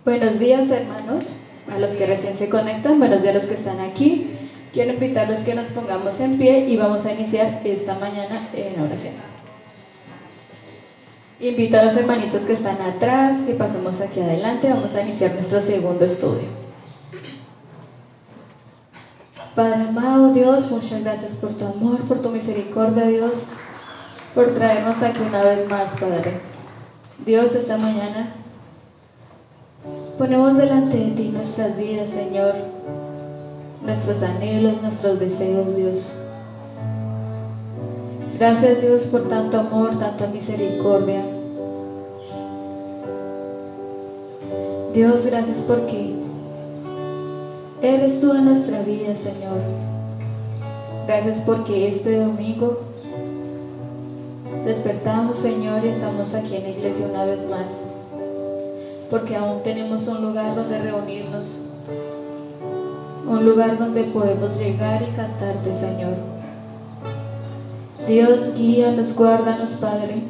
Buenos días, hermanos, a los que recién se conectan, buenos días a los que están aquí. Quiero invitarlos que nos pongamos en pie y vamos a iniciar esta mañana en oración. Invito a los hermanitos que están atrás, que pasemos aquí adelante, vamos a iniciar nuestro segundo estudio. Padre amado, Dios, muchas gracias por tu amor, por tu misericordia, Dios, por traernos aquí una vez más, Padre. Dios, esta mañana ponemos delante de ti nuestras vidas, Señor, nuestros anhelos, nuestros deseos, Dios. Gracias, Dios, por tanto amor, tanta misericordia. Dios, gracias porque eres tú en nuestra vida, Señor. Gracias porque este domingo despertamos, Señor, y estamos aquí en la iglesia una vez más, porque aún tenemos un lugar donde reunirnos, un lugar donde podemos llegar y cantarte, Señor. Dios, guíanos, guárdanos, Padre.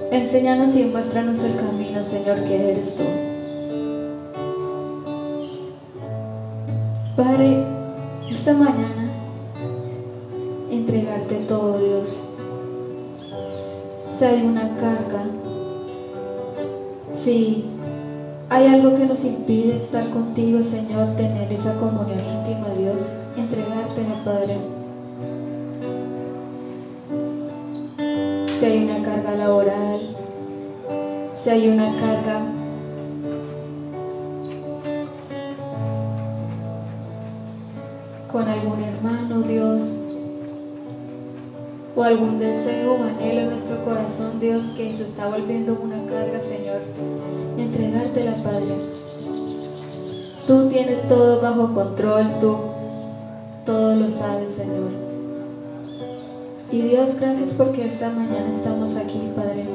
Enséñanos y muéstranos el camino, Señor, que eres tú. Padre, esta mañana entregarte todo, Dios. Si hay una carga, si hay algo que nos impide estar contigo, Señor, tener esa comunión íntima, Dios, entregártela, Padre. Si hay una carga laboral, si hay una carga con algún hermano, Dios, o algún deseo o anhelo en nuestro corazón, Dios, que se está volviendo una carga, Señor, entregártela, Padre. Tú tienes todo bajo control, tú todo lo sabes, Señor. Y Dios, gracias porque esta mañana estamos aquí, Padre.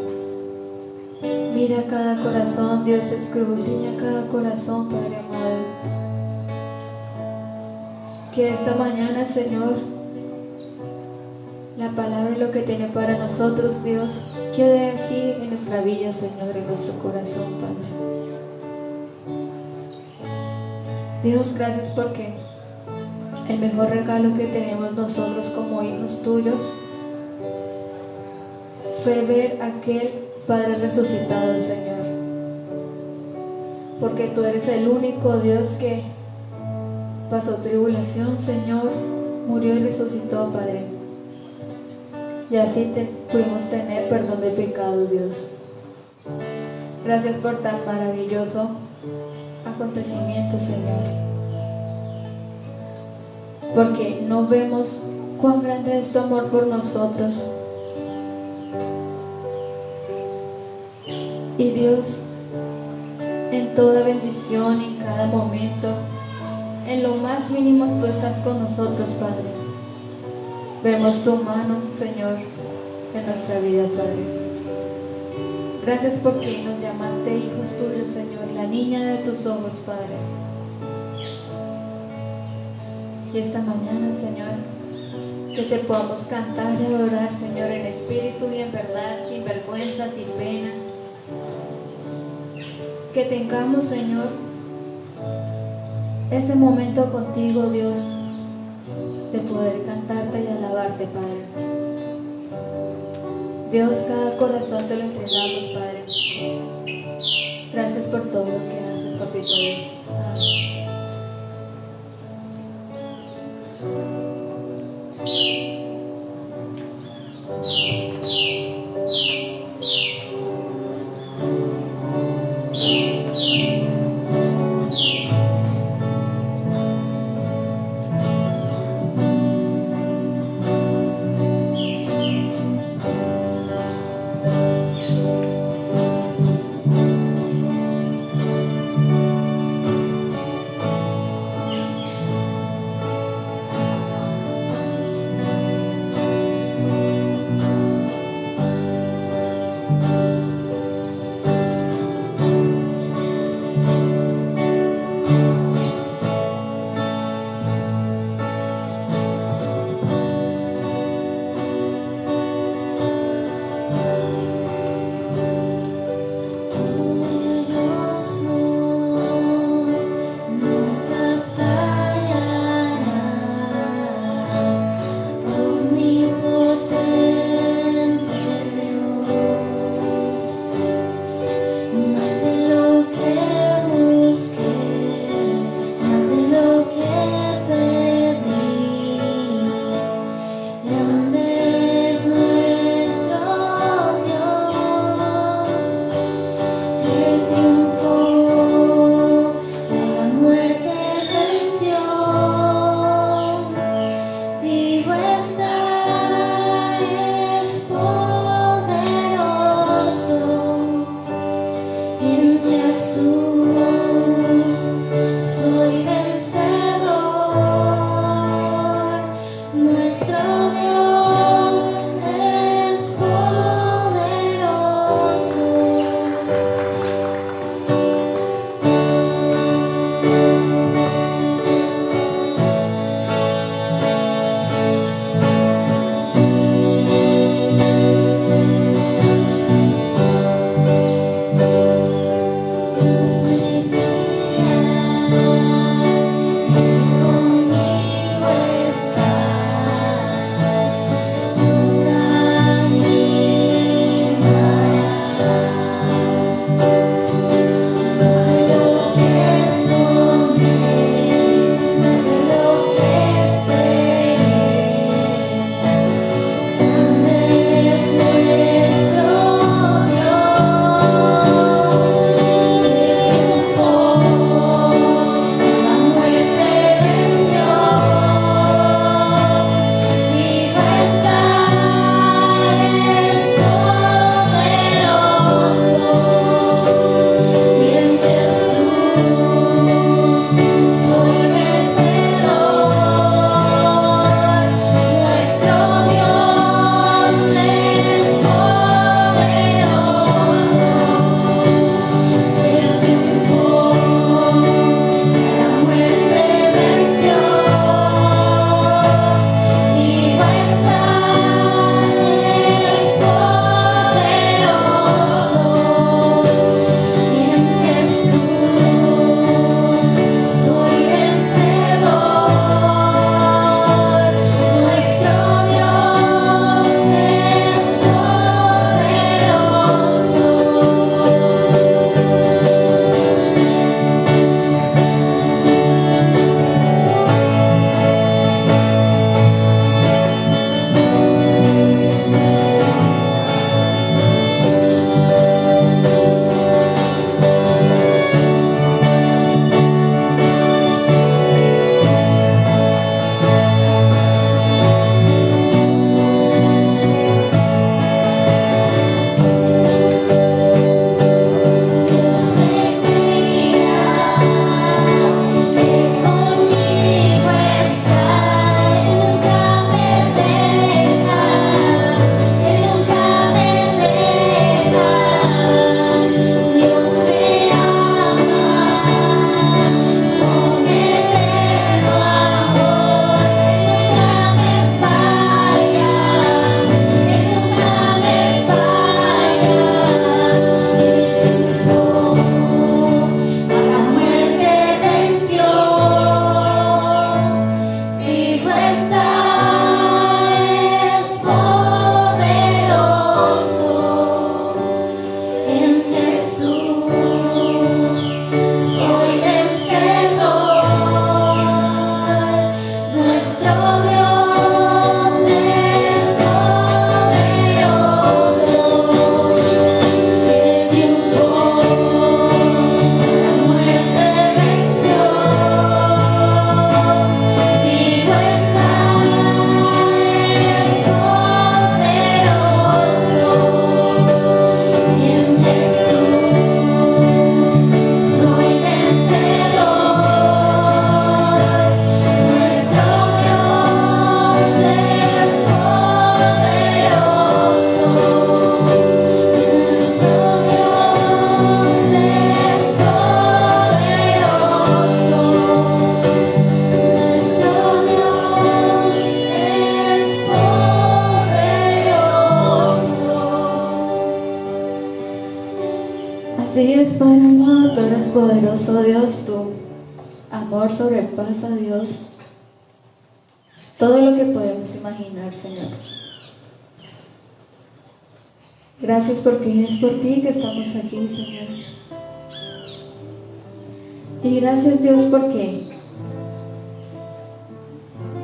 Mira cada corazón, Dios, escudriña cada corazón, Padre amado. Que esta mañana, Señor, la palabra y lo que tiene para nosotros, Dios, quede aquí en nuestra vida, Señor, en nuestro corazón, Padre. Dios, gracias porque el mejor regalo que tenemos nosotros como hijos tuyos fue ver a aquel Padre resucitado, Señor. Porque tú eres el único Dios que pasó tribulación, Señor, murió y resucitó, Padre. Y así pudimos tener perdón de pecados, Dios. Gracias por tan maravilloso acontecimiento, Señor. Porque no vemos cuán grande es tu amor por nosotros. Y Dios, en toda bendición, en cada momento, en lo más mínimo tú estás con nosotros, Padre. Vemos tu mano, Señor, en nuestra vida, Padre. Gracias porque nos llamaste hijos tuyos, Señor, la niña de tus ojos, Padre. Y esta mañana, Señor, que te podamos cantar y adorar, Señor, en espíritu y en verdad, sin vergüenza, sin pena. Que tengamos, Señor, ese momento contigo, Dios, de poder cantarte y alabarte, Padre. Dios, cada corazón te lo entregamos, Padre. Gracias por todo lo que haces, Papito Dios. Amén. Así es, Padre amado, tú eres poderoso, Dios, tu amor sobrepasa, Dios, todo lo que podemos imaginar, Señor. Gracias porque es por ti que estamos aquí, Señor. Y gracias, Dios, porque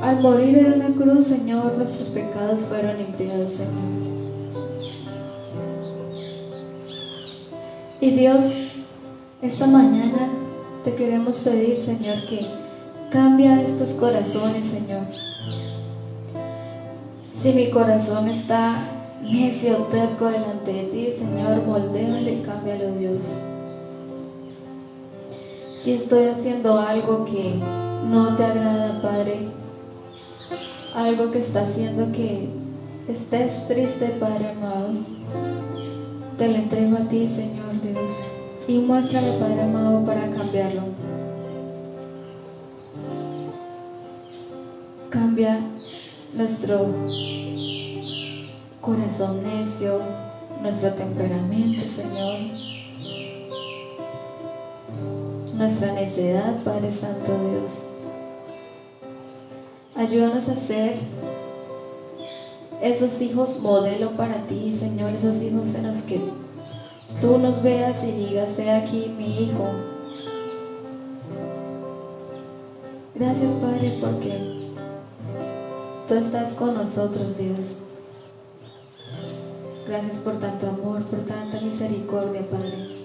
al morir en una cruz, Señor, nuestros pecados fueron limpiados, Señor. Y Dios, esta mañana te queremos pedir, Señor, que cambia estos corazones, Señor. Si mi corazón está necio, terco delante de ti, Señor, moldéalo y cámbialo, Dios. Si estoy haciendo algo que no te agrada, Padre, algo que está haciendo que estés triste, Padre amado, te lo entrego a ti, Señor Dios, y muéstrame, Padre amado, para cambiarlo. Cambia nuestro corazón necio, nuestro temperamento, Señor, nuestra necedad, Padre Santo Dios. Ayúdanos a ser esos hijos modelo para ti, Señor, esos hijos en los que tú nos veas y digas, he aquí mi hijo. Gracias, Padre, porque tú estás con nosotros, Dios. Gracias por tanto amor, por tanta misericordia, Padre.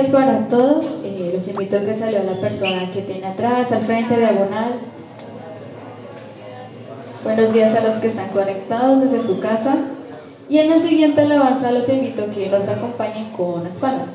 días para todos. Los invito a que salude a la persona que tiene atrás, al frente, diagonal. Buenos días a los que están conectados desde su casa. Y en la siguiente alabanza los invito a que nos acompañen con unas palmas.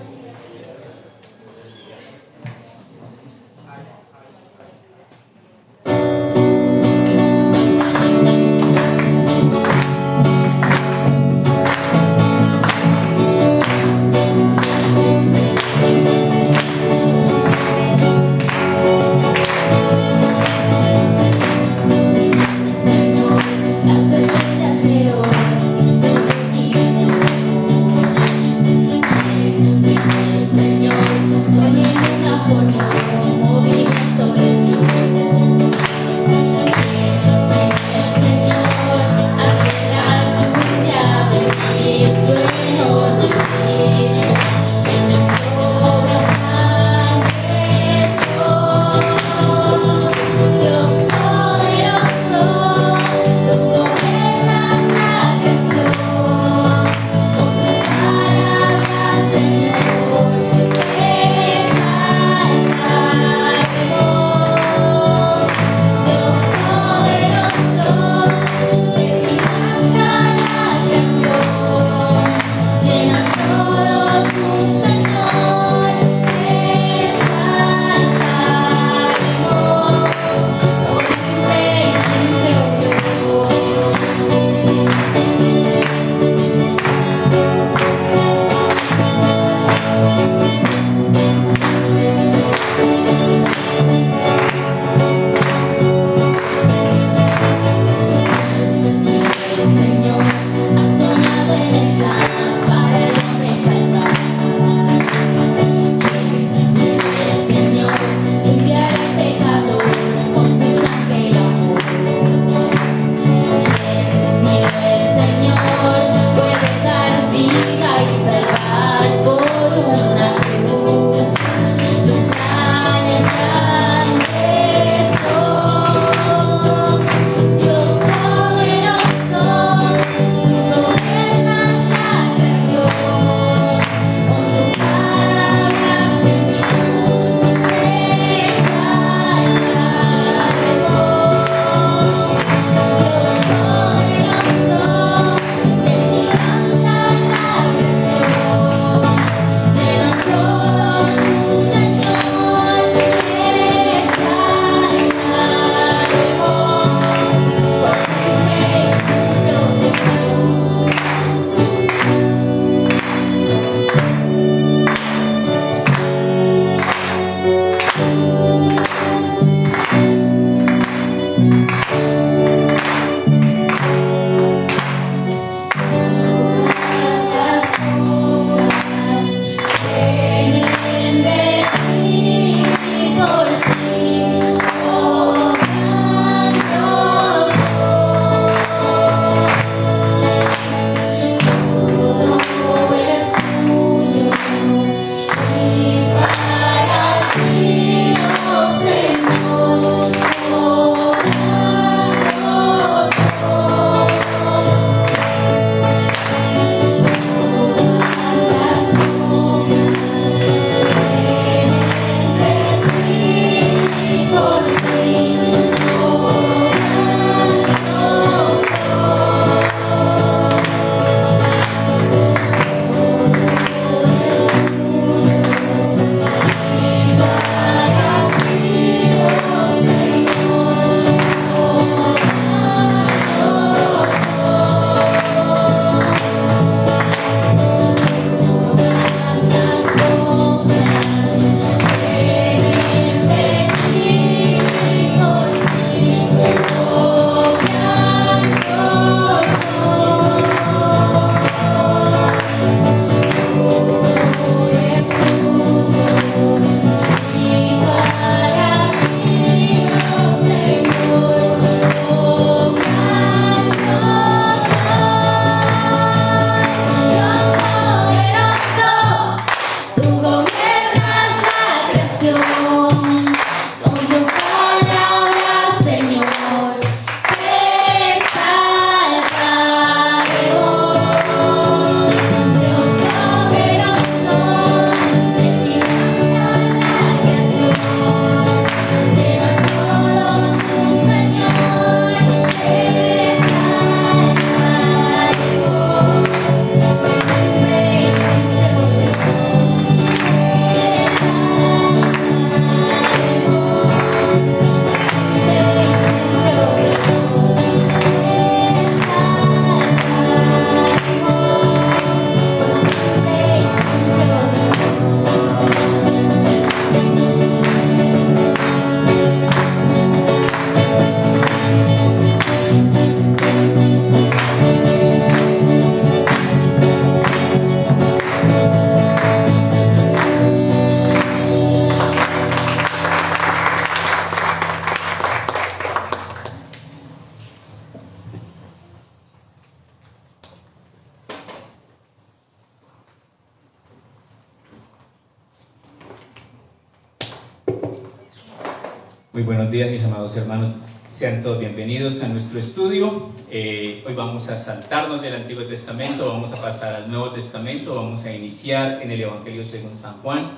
Muy buenos días, mis amados hermanos. Sean todos bienvenidos a nuestro estudio. Hoy vamos a saltarnos del Antiguo Testamento, vamos a pasar al Nuevo Testamento, vamos a iniciar en el Evangelio según San Juan.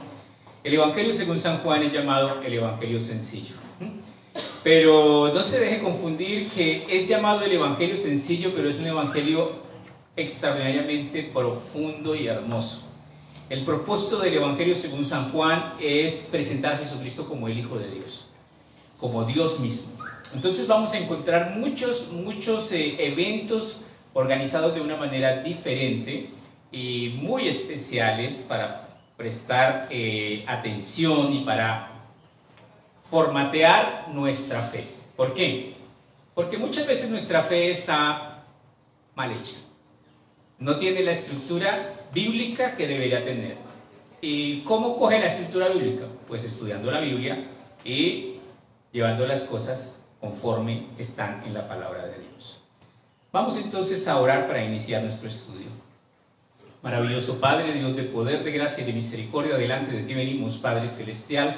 El Evangelio según San Juan es llamado el Evangelio sencillo. Pero no se deje confundir que es llamado el Evangelio sencillo, pero es un Evangelio extraordinariamente profundo y hermoso. El propósito del Evangelio según San Juan es presentar a Jesucristo como el Hijo de Dios, como Dios mismo. Entonces vamos a encontrar muchos eventos organizados de una manera diferente y muy especiales para prestar atención y para formatear nuestra fe. ¿Por qué? Porque muchas veces nuestra fe está mal hecha. No tiene la estructura bíblica que debería tener. ¿Y cómo coge la estructura bíblica? Pues estudiando la Biblia y llevando las cosas conforme están en la palabra de Dios. Vamos entonces a orar para iniciar nuestro estudio. Maravilloso Padre, Dios de poder, de gracia y de misericordia, delante de ti venimos, Padre Celestial,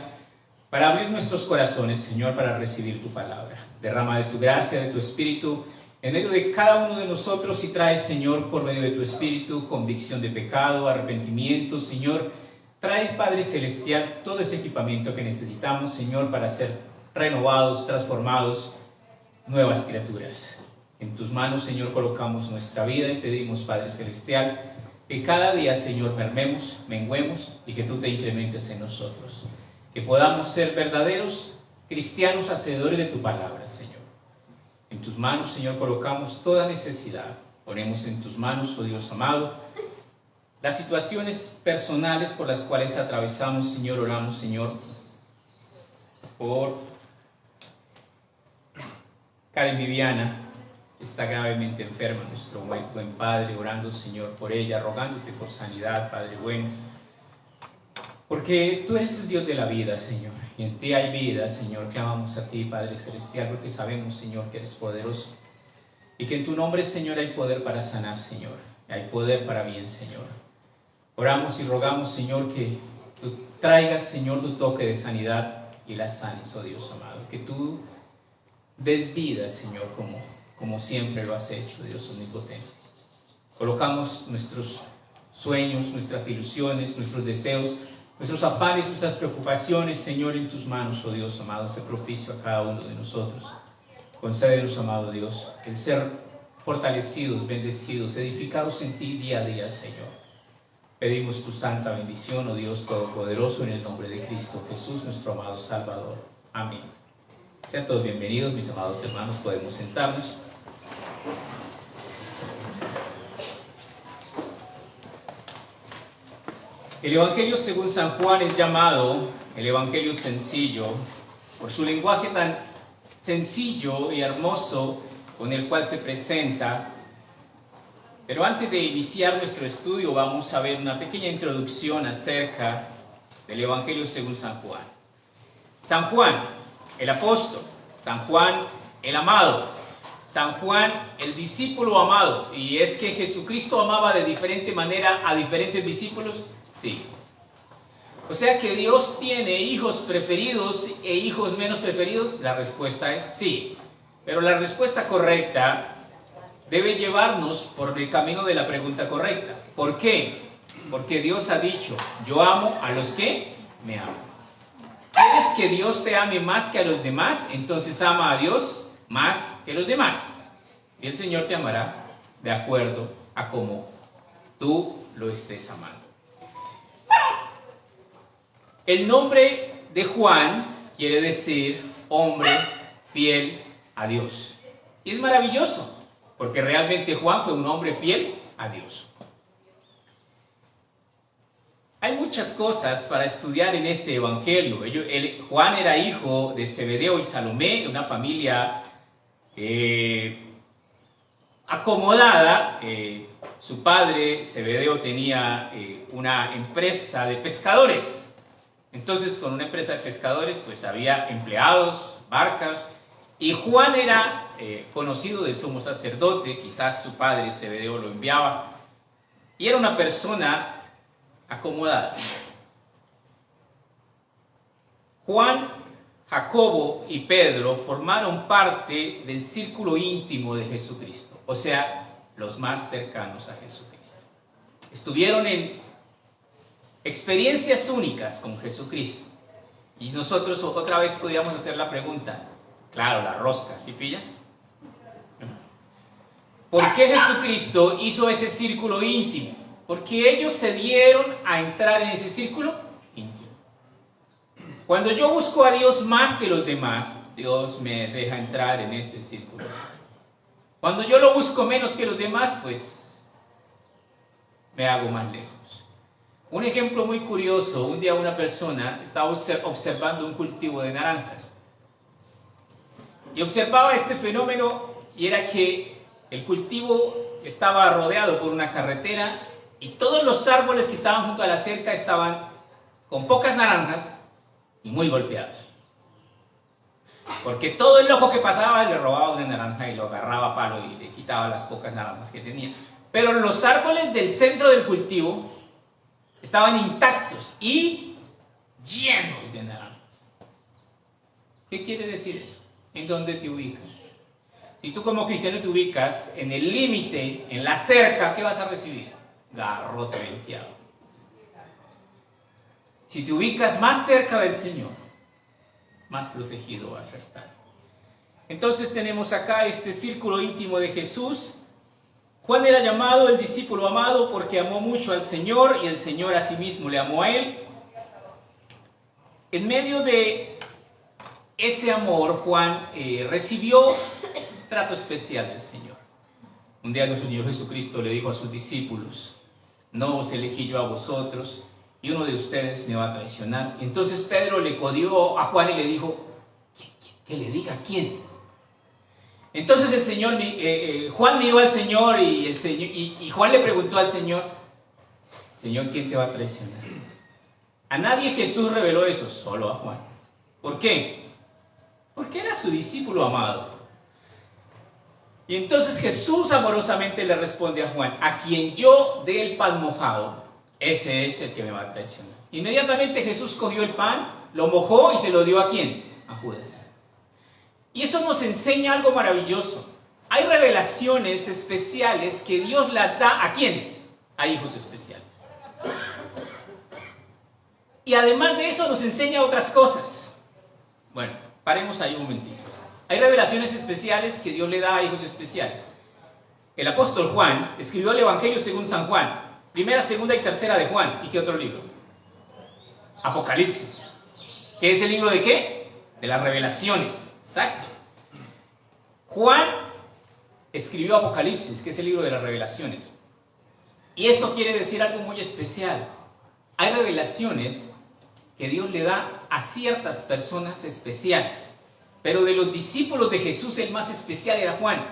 para abrir nuestros corazones, Señor, para recibir tu palabra. Derrama de tu gracia, de tu Espíritu, en medio de cada uno de nosotros y trae, Señor, por medio de tu Espíritu, convicción de pecado, arrepentimiento, Señor. Trae, Padre Celestial, todo ese equipamiento que necesitamos, Señor, para ser renovados, transformados, nuevas criaturas. En tus manos, Señor, colocamos nuestra vida y pedimos, Padre Celestial, que cada día, Señor, menguemos y que tú te incrementes en nosotros. Que podamos ser verdaderos cristianos hacedores de tu palabra, Señor. En tus manos, Señor, colocamos toda necesidad. Ponemos en tus manos, oh Dios amado, las situaciones personales por las cuales atravesamos, Señor. Oramos, Señor, por Karen Viviana, que está gravemente enferma, nuestro buen Padre, orando, Señor, por ella, rogándote por sanidad, Padre bueno. Porque tú eres el Dios de la vida, Señor, y en ti hay vida, Señor. Clamamos a ti, Padre Celestial, porque sabemos, Señor, que eres poderoso y que en tu nombre, Señor, hay poder para sanar, Señor, hay poder para bien, Señor. Oramos y rogamos, Señor, que tú traigas, Señor, tu toque de sanidad y la sanes, oh Dios amado, que tú des vida, Señor, como siempre lo has hecho, Dios omnipotente. Colocamos nuestros sueños, nuestras ilusiones, nuestros deseos, nuestros afanes, nuestras preocupaciones, Señor, en tus manos, oh Dios amado. Sé propicio a cada uno de nosotros. Concédenos, amado Dios, el ser fortalecidos, bendecidos, edificados en ti día a día, Señor. Pedimos tu santa bendición, oh Dios Todopoderoso, en el nombre de Cristo Jesús, nuestro amado Salvador. Amén. Sean todos bienvenidos, mis amados hermanos. Podemos sentarnos. El Evangelio según San Juan es llamado el Evangelio sencillo por su lenguaje tan sencillo y hermoso con el cual se presenta. Pero antes de iniciar nuestro estudio vamos a ver una pequeña introducción acerca del Evangelio según San Juan. San Juan, el apóstol, San Juan, el amado, San Juan, el discípulo amado. ¿Y es que Jesucristo amaba de diferente manera a diferentes discípulos? Sí. O sea que Dios tiene hijos preferidos e hijos menos preferidos. La respuesta es sí. Pero la respuesta correcta debe llevarnos por el camino de la pregunta correcta. ¿Por qué? Porque Dios ha dicho, yo amo a los que me aman. ¿Quieres que Dios te ame más que a los demás? Entonces ama a Dios más que a los demás. Y el Señor te amará de acuerdo a cómo tú lo estés amando. El nombre de Juan quiere decir hombre fiel a Dios. Y es maravilloso, porque realmente Juan fue un hombre fiel a Dios. Hay muchas cosas para estudiar en este evangelio. Juan era hijo de Zebedeo y Salomé, una familia acomodada. Su padre, Zebedeo, tenía una empresa de pescadores. Entonces, con una empresa de pescadores, pues había empleados, barcas, y Juan era conocido del sumo sacerdote. Quizás su padre, Zebedeo, lo enviaba, y era una persona acomodada. Juan Jacobo y Pedro formaron parte del círculo íntimo de Jesucristo, o sea, los más cercanos a Jesucristo. Estuvieron en experiencias únicas con Jesucristo. Y nosotros otra vez podríamos hacer la pregunta, claro, la rosca, ¿sí pillan? ¿Por qué Jesucristo hizo ese círculo íntimo? Porque ellos se dieron a entrar en ese círculo íntimo. Cuando yo busco a Dios más que los demás, Dios me deja entrar en ese círculo. Cuando yo lo busco menos que los demás, pues me hago más lejos. Un ejemplo muy curioso, un día una persona estaba observando un cultivo de naranjas y observaba este fenómeno, y era que el cultivo estaba rodeado por una carretera y todos los árboles que estaban junto a la cerca estaban con pocas naranjas y muy golpeados. Porque todo el loco que pasaba le robaba una naranja y lo agarraba a palo y le quitaba las pocas naranjas que tenía. Pero los árboles del centro del cultivo estaban intactos y llenos de naranjas. ¿Qué quiere decir eso? ¿En dónde te ubicas? Si tú como cristiano te ubicas en el límite, en la cerca, ¿qué vas a recibir? Garrote venteado. Si te ubicas más cerca del Señor, más protegido vas a estar. Entonces tenemos acá este círculo íntimo de Jesús. Juan era llamado el discípulo amado porque amó mucho al Señor y el Señor asimismo le amó a él. En medio de ese amor, Juan recibió trato especial del Señor. Un día nuestro Señor Jesucristo le dijo a sus discípulos: no os elegí yo a vosotros, y uno de ustedes me va a traicionar. Entonces Pedro le codió a Juan y le dijo: ¿que le diga quién? Entonces el Señor, Juan miró al Señor y Juan le preguntó al Señor: Señor, ¿quién te va a traicionar? A nadie Jesús reveló eso, solo a Juan. ¿Por qué? Porque era su discípulo amado. Y entonces Jesús amorosamente le responde a Juan: a quien yo dé el pan mojado, ese es el que me va a traicionar. Inmediatamente Jesús cogió el pan, lo mojó y se lo dio ¿a quién? A Judas. Y eso nos enseña algo maravilloso. Hay revelaciones especiales que Dios las da ¿a quiénes? A hijos especiales. Y además de eso nos enseña otras cosas. Bueno, paremos ahí un momentito. Hay revelaciones especiales que Dios le da a hijos especiales. El apóstol Juan escribió el Evangelio según San Juan, primera, segunda y tercera de Juan. ¿Y qué otro libro? Apocalipsis. ¿Qué es el libro de qué? De las revelaciones. Exacto. Juan escribió Apocalipsis, que es el libro de las revelaciones. Y eso quiere decir algo muy especial. Hay revelaciones que Dios le da a ciertas personas especiales. Pero de los discípulos de Jesús, el más especial era Juan.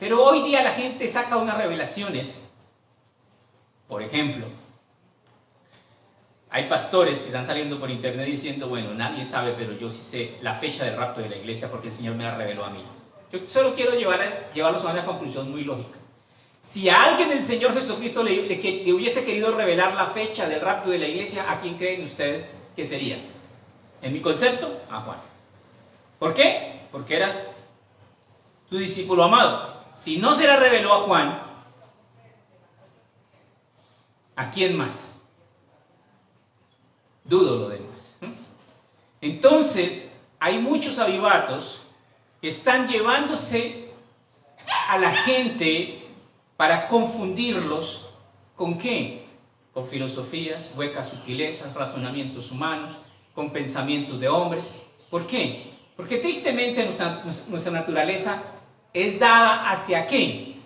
Pero hoy día la gente saca unas revelaciones. Por ejemplo, hay pastores que están saliendo por internet diciendo: bueno, nadie sabe, pero yo sí sé la fecha del rapto de la iglesia porque el Señor me la reveló a mí. Yo solo quiero llevarlos a una conclusión muy lógica. Si a alguien el Señor Jesucristo le hubiese querido revelar la fecha del rapto de la iglesia, ¿a quién creen ustedes que sería? En mi concepto, a Juan. ¿Por qué? Porque era su discípulo amado. Si no se la reveló a Juan, ¿a quién más? Dudo lo demás. Entonces, hay muchos avivatos que están llevándose a la gente para confundirlos ¿con qué? Con filosofías, huecas sutilezas, razonamientos humanos, con pensamientos de hombres. ¿Por qué? Porque tristemente nuestra naturaleza es dada ¿hacia qué?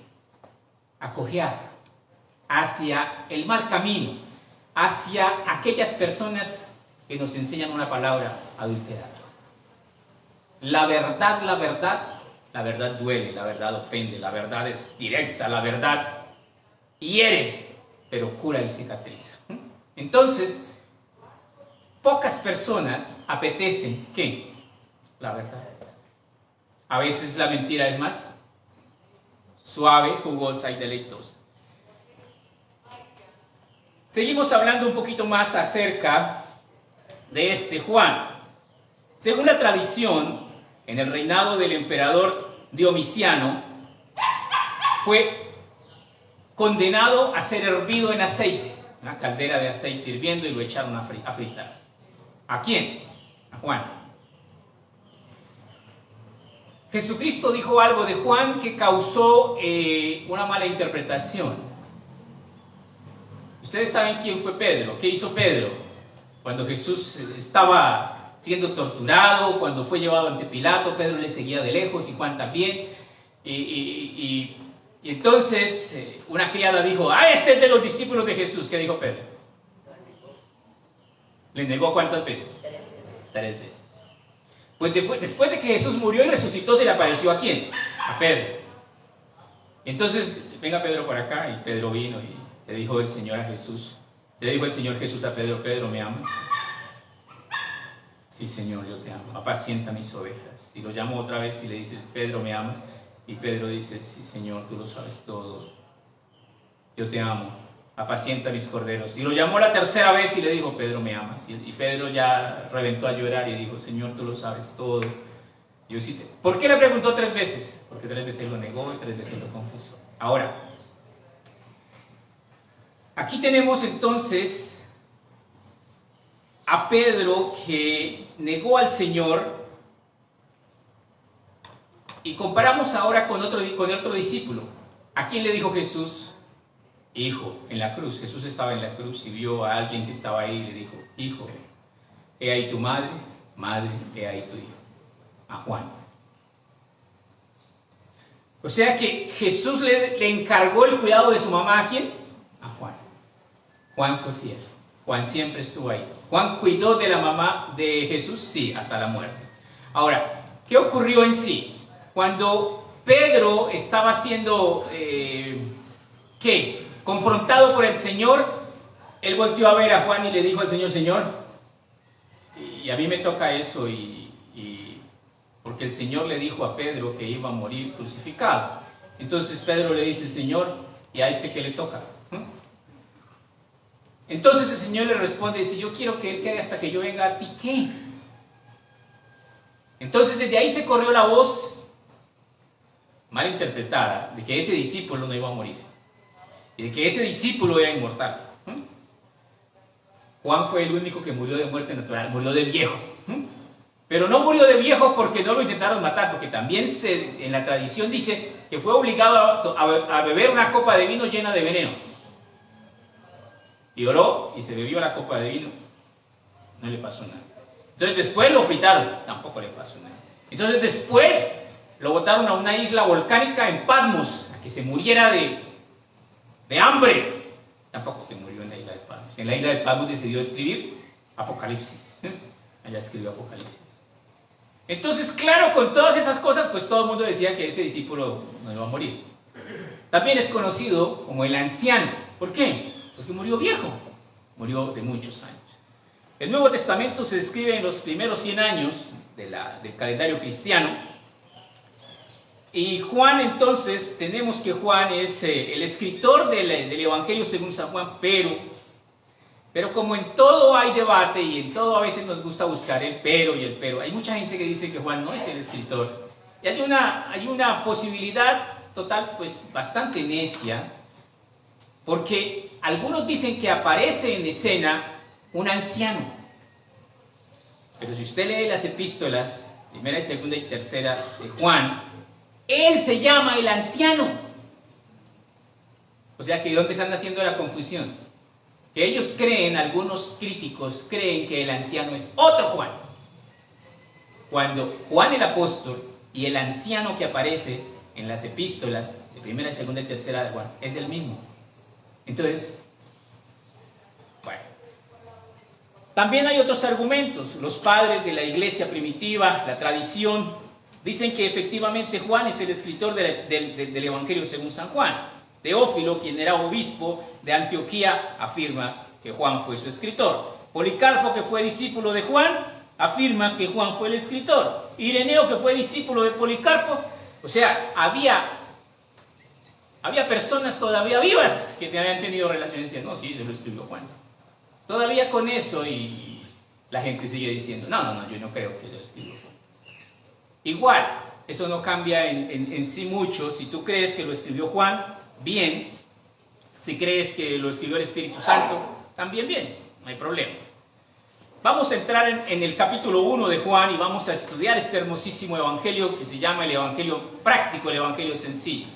A cojear, hacia el mal camino, hacia aquellas personas que nos enseñan una palabra adulterada. La verdad duele, la verdad ofende, la verdad es directa, la verdad hiere, pero cura y cicatriza. Entonces, pocas personas apetecen ¿qué? La verdad. A veces la mentira es más suave, jugosa y deleitosa. Seguimos hablando un poquito más acerca de este Juan. Según la tradición, en el reinado del emperador Domiciano, fue condenado a ser hervido en aceite, una caldera de aceite hirviendo, y lo echaron a fritar. ¿A quién? A Juan. Jesucristo dijo algo de Juan que causó una mala interpretación. Ustedes saben quién fue Pedro, qué hizo Pedro cuando Jesús estaba siendo torturado, cuando fue llevado ante Pilato. Pedro le seguía de lejos y Juan también. Y entonces una criada dijo: este es de los discípulos de Jesús. ¿Qué dijo Pedro? ¿Le negó cuántas veces? 3 veces. Pues después de que Jesús murió y resucitó, se le apareció ¿a quién? A Pedro. Entonces, venga Pedro por acá, y Pedro vino y le dijo el Señor a Jesús. Le dijo el Señor Jesús a Pedro: Pedro, ¿me amas? Sí, Señor, yo te amo. Apacienta mis ovejas. Y lo llamo otra vez y le dice: Pedro, ¿me amas? Y Pedro dice: sí, Señor, tú lo sabes todo. Yo te amo. Apacienta mis corderos. Y lo llamó la tercera vez y le dijo: Pedro, ¿me amas? Y Pedro ya reventó a llorar y dijo: Señor, tú lo sabes todo. Yo sí ¿Por qué le preguntó 3 veces? Porque 3 veces lo negó y 3 veces lo confesó. Ahora, aquí tenemos entonces a Pedro, que negó al Señor, y comparamos ahora con otro discípulo. ¿A quién le dijo Jesús? Hijo, en la cruz. Jesús estaba en la cruz y vio a alguien que estaba ahí y le dijo: hijo, he ahí tu madre, madre, he ahí tu hijo. A Juan. O sea que Jesús le encargó el cuidado de su mamá. ¿A quién? A Juan. Juan fue fiel. Juan siempre estuvo ahí. Juan cuidó de la mamá de Jesús, sí, hasta la muerte. Ahora, ¿qué ocurrió en sí? Cuando Pedro estaba siendo confrontado por el Señor, él volteó a ver a Juan y le dijo al Señor: Señor, y a mí me toca eso, porque el Señor le dijo a Pedro que iba a morir crucificado. Entonces Pedro le dice: Señor, ¿y a este qué le toca? Entonces el Señor le responde y dice: yo quiero que él quede hasta que yo venga. ¿A ti qué? Entonces desde ahí se corrió la voz mal interpretada de que ese discípulo no iba a morir y de que ese discípulo era inmortal. Juan fue el único que murió de muerte natural, murió de viejo. Pero no murió de viejo porque no lo intentaron matar, porque también en la tradición dice que fue obligado a beber una copa de vino llena de veneno. Y oró y se bebió la copa de vino. No le pasó nada. Entonces después lo fritaron, tampoco le pasó nada. Entonces después lo botaron a una isla volcánica en Patmos, a que se muriera de hambre. Tampoco se murió en la isla de Patmos. En la isla de Patmos decidió escribir Apocalipsis. Allá escribió Apocalipsis. Entonces, claro, con todas esas cosas, pues todo el mundo decía que ese discípulo no iba a morir. También es conocido como el anciano. ¿Por qué? Porque murió viejo, murió de muchos años. El Nuevo Testamento se escribe en los primeros 100 años del calendario cristiano. Y Juan, entonces, tenemos que Juan es el escritor del Evangelio según San Juan, pero como en todo hay debate y en todo a veces nos gusta buscar el pero y el pero, hay mucha gente que dice que Juan no es el escritor. Y hay una posibilidad total, pues bastante necia, porque algunos dicen que aparece en escena un anciano. Pero si usted lee las epístolas, primera y segunda y tercera de Juan, él se llama el anciano. O sea que ¿dónde están haciendo la confusión? Que ellos creen, algunos críticos creen que el anciano es otro Juan. Cuando Juan el apóstol y el anciano que aparece en las epístolas de primera y segunda y tercera de Juan es el mismo. Entonces, bueno. También hay otros argumentos. Los padres de la iglesia primitiva, la tradición, dicen que efectivamente Juan es el escritor del Evangelio según San Juan. Teófilo, quien era obispo de Antioquía, afirma que Juan fue su escritor. Policarpo, que fue discípulo de Juan, afirma que Juan fue el escritor. Ireneo, que fue discípulo de Policarpo. O sea, había personas todavía vivas que habían tenido relaciones y decían: no, sí, se lo escribió Juan. Todavía con eso, y la gente sigue diciendo, no, yo no creo que lo escribió Juan. Igual, eso no cambia en sí mucho. Si tú crees que lo escribió Juan, bien. Si crees que lo escribió el Espíritu Santo, también bien, no hay problema. Vamos a entrar en el capítulo 1 de Juan y vamos a estudiar este hermosísimo evangelio que se llama el evangelio práctico, el evangelio sencillo.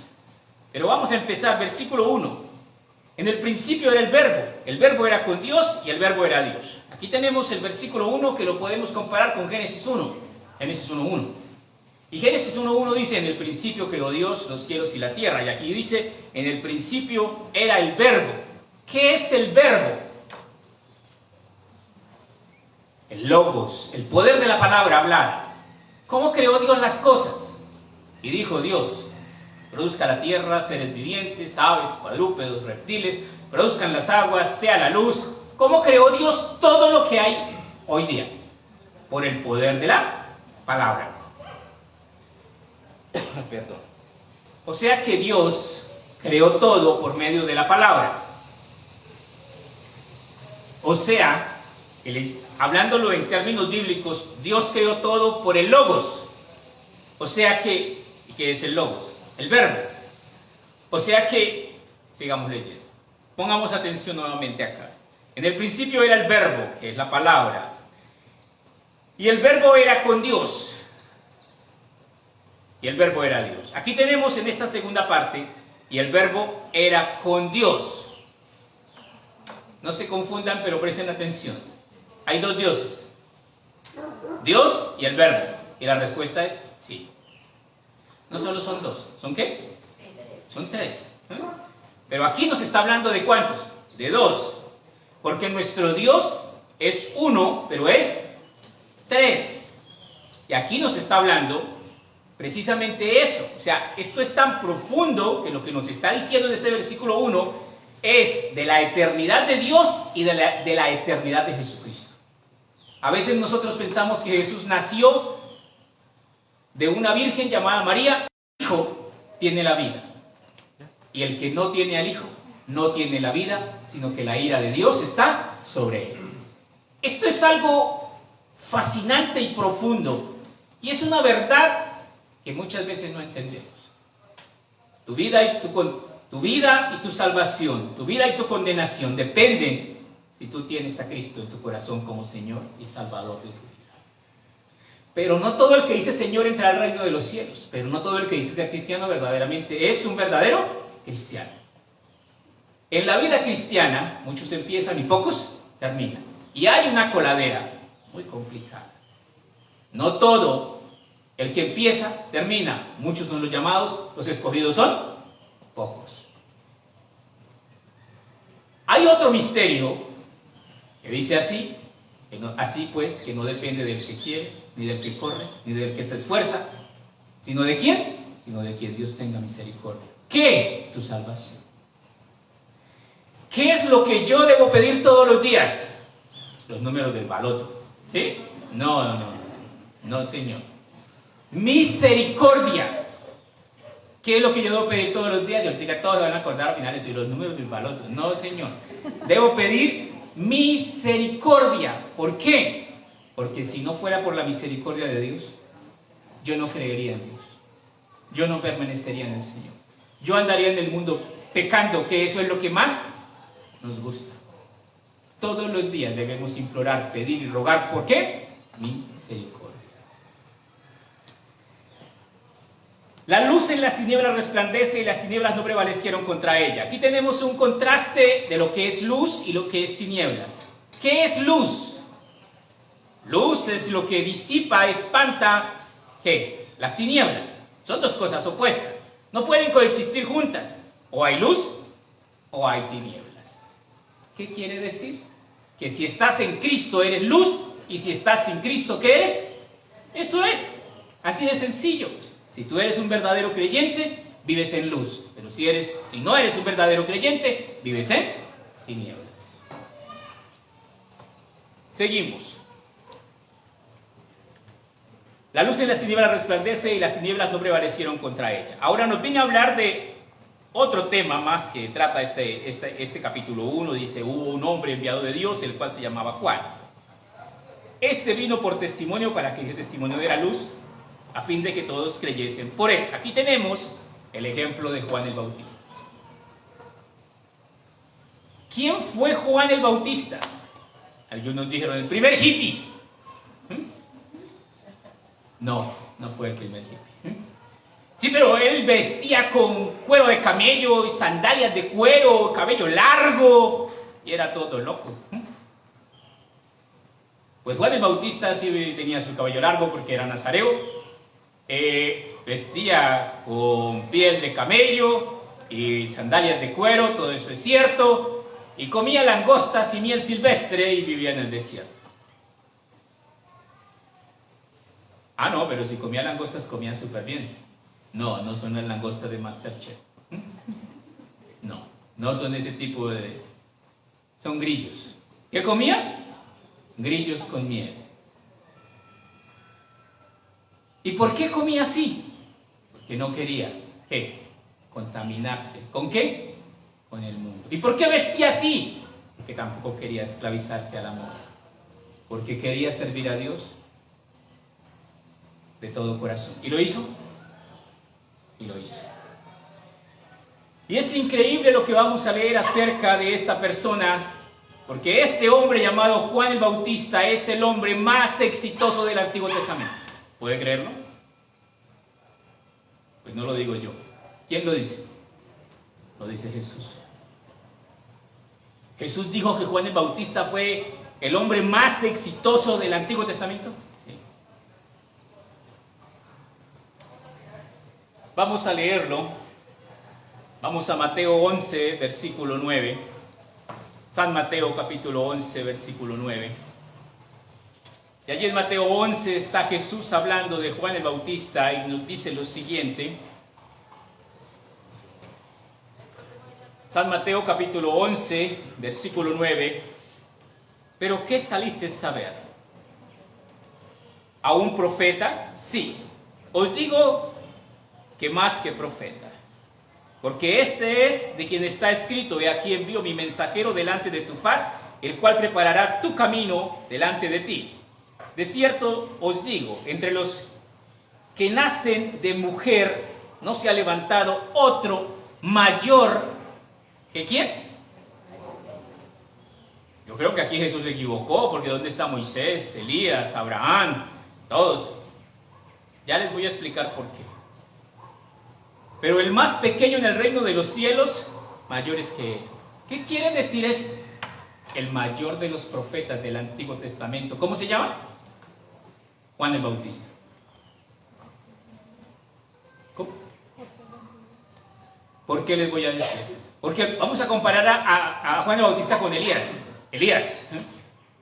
Pero vamos a empezar, versículo 1. En el principio era el verbo era con Dios y el verbo era Dios. Aquí tenemos el versículo 1 que lo podemos comparar con Génesis 1, Génesis 1:1. Y Génesis 1:1 dice, en el principio creó Dios los cielos y la tierra. Y aquí dice, en el principio era el verbo. ¿Qué es el verbo? El logos, el poder de la palabra, hablar. ¿Cómo creó Dios las cosas? Y dijo Dios, produzca la tierra seres vivientes, aves, cuadrúpedos, reptiles, produzcan las aguas, sea la luz. ¿Cómo creó Dios todo lo que hay hoy día? Por el poder de la palabra. Perdón. O sea que Dios creó todo por medio de la palabra. O sea, hablándolo en términos bíblicos, Dios creó todo por el logos. O sea que, ¿qué es el logos? El verbo. O sea que, sigamos leyendo. Pongamos atención nuevamente acá. En el principio era el verbo, que es la palabra. Y el verbo era con Dios. Y el verbo era Dios. Aquí tenemos en esta segunda parte, y el verbo era con Dios. No se confundan, pero presten atención. Hay dos dioses. Dios y el verbo. Y la respuesta es sí. No solo son dos. ¿Son qué? Son tres. Pero aquí nos está hablando de ¿cuántos? De dos. Porque nuestro Dios es uno, pero es tres. Y aquí nos está hablando precisamente eso. O sea, esto es tan profundo que lo que nos está diciendo en este versículo 1 es de la eternidad de Dios y de la eternidad de Jesucristo. A veces nosotros pensamos que Jesús nació de una virgen llamada María. El Hijo tiene la vida. Y el que no tiene al Hijo no tiene la vida, sino que la ira de Dios está sobre él. Esto es algo fascinante y profundo. Y es una verdad que muchas veces no entendemos. Tu vida y tu salvación, tu vida y tu condenación dependen si tú tienes a Cristo en tu corazón como Señor y Salvador de tu vida. Pero no todo el que dice Señor entra al reino de los cielos. Pero no todo el que dice ser cristiano verdaderamente es un verdadero cristiano. En la vida cristiana, muchos empiezan y pocos terminan. Y hay una coladera muy complicada. No todo el que empieza termina. Muchos son los llamados, los escogidos son pocos. Hay otro misterio que dice así, así pues, que no depende del que quiere, ni del que corre, ni del que se esfuerza, sino de quién, sino de quien Dios tenga misericordia. ¿Qué? Tu salvación. ¿Qué es lo que yo debo pedir todos los días? Los números del baloto. ¿Sí? No, Señor. Misericordia. ¿Qué es lo que yo debo pedir todos los días? Yo digo, todos se van a acordar al final de los números del baloto. No, Señor. Debo pedir misericordia. ¿Por qué? Porque si no fuera por la misericordia de Dios, yo no creería en Dios. Yo no permanecería en el Señor. Yo andaría en el mundo pecando, que eso es lo que más nos gusta. Todos los días debemos implorar, pedir y rogar. ¿Por qué? Misericordia. La luz en las tinieblas resplandece y las tinieblas no prevalecieron contra ella. Aquí tenemos un contraste de lo que es luz y lo que es tinieblas. ¿Qué es luz? Luz es lo que disipa, espanta, ¿qué? Las tinieblas. Son dos cosas opuestas. No pueden coexistir juntas. O hay luz o hay tinieblas. ¿Qué quiere decir? Que si estás en Cristo eres luz y si estás sin Cristo, ¿qué eres? Eso es. Así de sencillo. Si tú eres un verdadero creyente, vives en luz. Pero si no eres un verdadero creyente, vives en tinieblas. Seguimos. La luz en las tinieblas resplandece y las tinieblas no prevalecieron contra ella. Ahora nos viene a hablar de otro tema más que trata este capítulo 1. Dice, hubo un hombre enviado de Dios, el cual se llamaba Juan. Este vino por testimonio para que ese testimonio diera luz, a fin de que todos creyesen por él. Aquí tenemos el ejemplo de Juan el Bautista. ¿Quién fue Juan el Bautista? Algunos dijeron, el primer hippie. No, no fue el primer hippie. Sí, pero él vestía con cuero de camello, sandalias de cuero, cabello largo, y era todo loco. Pues Juan el Bautista sí tenía su cabello largo porque era nazareo, vestía con piel de camello y sandalias de cuero, todo eso es cierto, y comía langostas y miel silvestre y vivía en el desierto. Ah, no, pero si comía langostas comía súper bien. No, no son las langostas de MasterChef. No, no son ese tipo de... Son grillos. ¿Qué comía? Grillos con miel. ¿Y por qué comía así? Porque no quería, ¿qué? Contaminarse. ¿Con qué? Con el mundo. ¿Y por qué vestía así? Porque tampoco quería esclavizarse al amor. Porque quería servir a Dios de todo corazón. ¿Y lo hizo? Y lo hizo. Y es increíble lo que vamos a leer acerca de esta persona, porque este hombre llamado Juan el Bautista es el hombre más exitoso del Antiguo Testamento. ¿Puede creerlo? Pues no lo digo yo. ¿Quién lo dice? Lo dice Jesús. Jesús dijo que Juan el Bautista fue el hombre más exitoso del Antiguo Testamento. Sí. Vamos a leerlo. Vamos a Mateo 11, versículo 9. San Mateo capítulo 11, versículo 9. Y allí en Mateo 11 está Jesús hablando de Juan el Bautista y nos dice lo siguiente. San Mateo capítulo 11, versículo 9. ¿Pero qué saliste a saber? ¿A un profeta? Sí. Os digo que más que profeta. Porque este es de quien está escrito: he aquí envío mi mensajero delante de tu faz, el cual preparará tu camino delante de ti. De cierto os digo, entre los que nacen de mujer no se ha levantado otro mayor que ¿quién? Yo creo que aquí Jesús se equivocó, porque ¿dónde está Moisés, Elías, Abraham? Todos. Ya les voy a explicar por qué. Pero el más pequeño en el reino de los cielos, mayor es que él. ¿Qué quiere decir esto? El mayor de los profetas del Antiguo Testamento. ¿Cómo se llama? Juan el Bautista. ¿Cómo? ¿Por qué les voy a decir? Porque vamos a comparar a Juan el Bautista con Elías. Elías.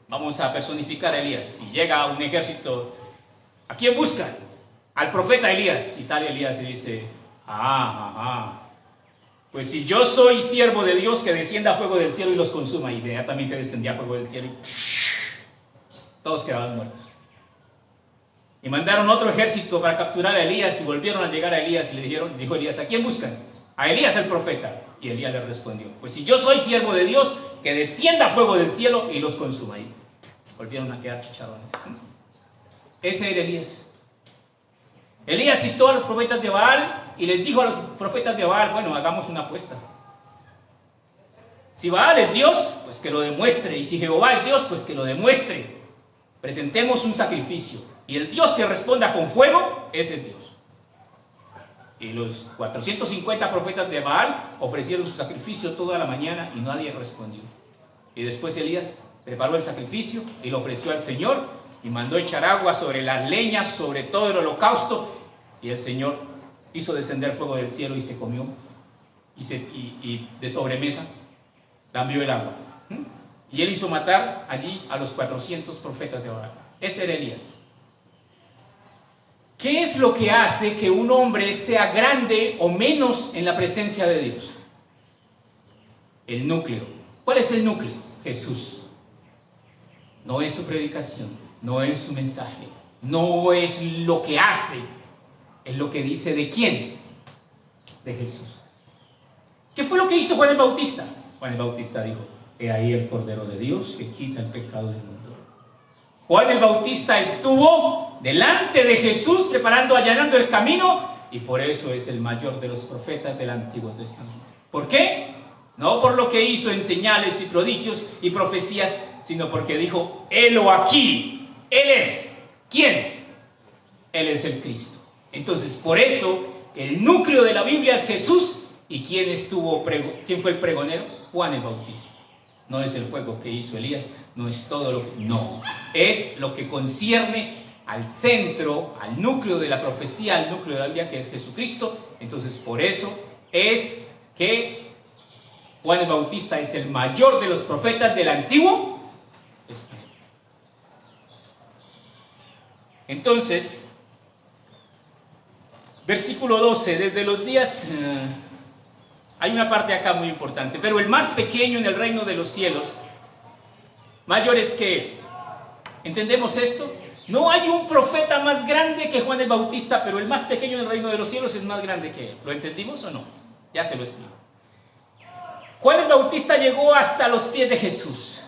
Vamos a personificar a Elías. Y llega un ejército. ¿A quién buscan? Al profeta Elías. Y sale Elías y dice: pues si yo soy siervo de Dios, que descienda fuego del cielo y los consuma. Y inmediatamente descendía fuego del cielo y todos quedaban muertos. Y mandaron otro ejército para capturar a Elías, y volvieron a llegar a Elías y le dijo Elías: ¿a quién buscan? A Elías el profeta. Y Elías le respondió: pues si yo soy siervo de Dios, que descienda fuego del cielo y los consuma. Y volvieron a quedar chicharrones. Ese era Elías. Elías citó a los profetas de Baal y les dijo a los profetas de Baal: bueno, hagamos una apuesta. Si Baal es Dios, pues que lo demuestre. Y si Jehová es Dios, pues que lo demuestre. Presentemos un sacrificio. Y el Dios que responda con fuego es el Dios. Y los 450 profetas de Baal ofrecieron su sacrificio toda la mañana y nadie respondió. Y después Elías preparó el sacrificio y lo ofreció al Señor y mandó echar agua sobre las leñas, sobre todo el holocausto. Y el Señor hizo descender fuego del cielo y se comió. Y de sobremesa cambió el agua. Y él hizo matar allí a los 400 profetas de Baal. Ese era Elías. ¿Qué es lo que hace que un hombre sea grande o menos en la presencia de Dios? El núcleo. ¿Cuál es el núcleo? Jesús. No es su predicación, no es su mensaje, no es lo que hace, es lo que dice de quién. De Jesús. ¿Qué fue lo que hizo Juan el Bautista? Juan el Bautista dijo: he ahí el Cordero de Dios que quita el pecado del mundo. Juan el Bautista estuvo delante de Jesús preparando, allanando el camino, y por eso es el mayor de los profetas del Antiguo Testamento. ¿Por qué? No por lo que hizo en señales y prodigios y profecías, sino porque dijo: helo aquí, Él es. ¿Quién? Él es el Cristo. Entonces, por eso, el núcleo de la Biblia es Jesús. ¿Y quién fue el pregonero? Juan el Bautista. No es el fuego que hizo Elías, no es todo lo que... No, es lo que concierne al centro, al núcleo de la profecía, al núcleo de la Biblia, que es Jesucristo. Entonces, por eso es que Juan el Bautista es el mayor de los profetas del Antiguo Testamento. Entonces, versículo 12, desde los días... hay una parte acá muy importante. Pero el más pequeño en el reino de los cielos, mayor es que él. ¿Entendemos esto? No hay un profeta más grande que Juan el Bautista, pero el más pequeño en el reino de los cielos es más grande que él. ¿Lo entendimos o no? Ya se lo explico. Juan el Bautista llegó hasta los pies de Jesús.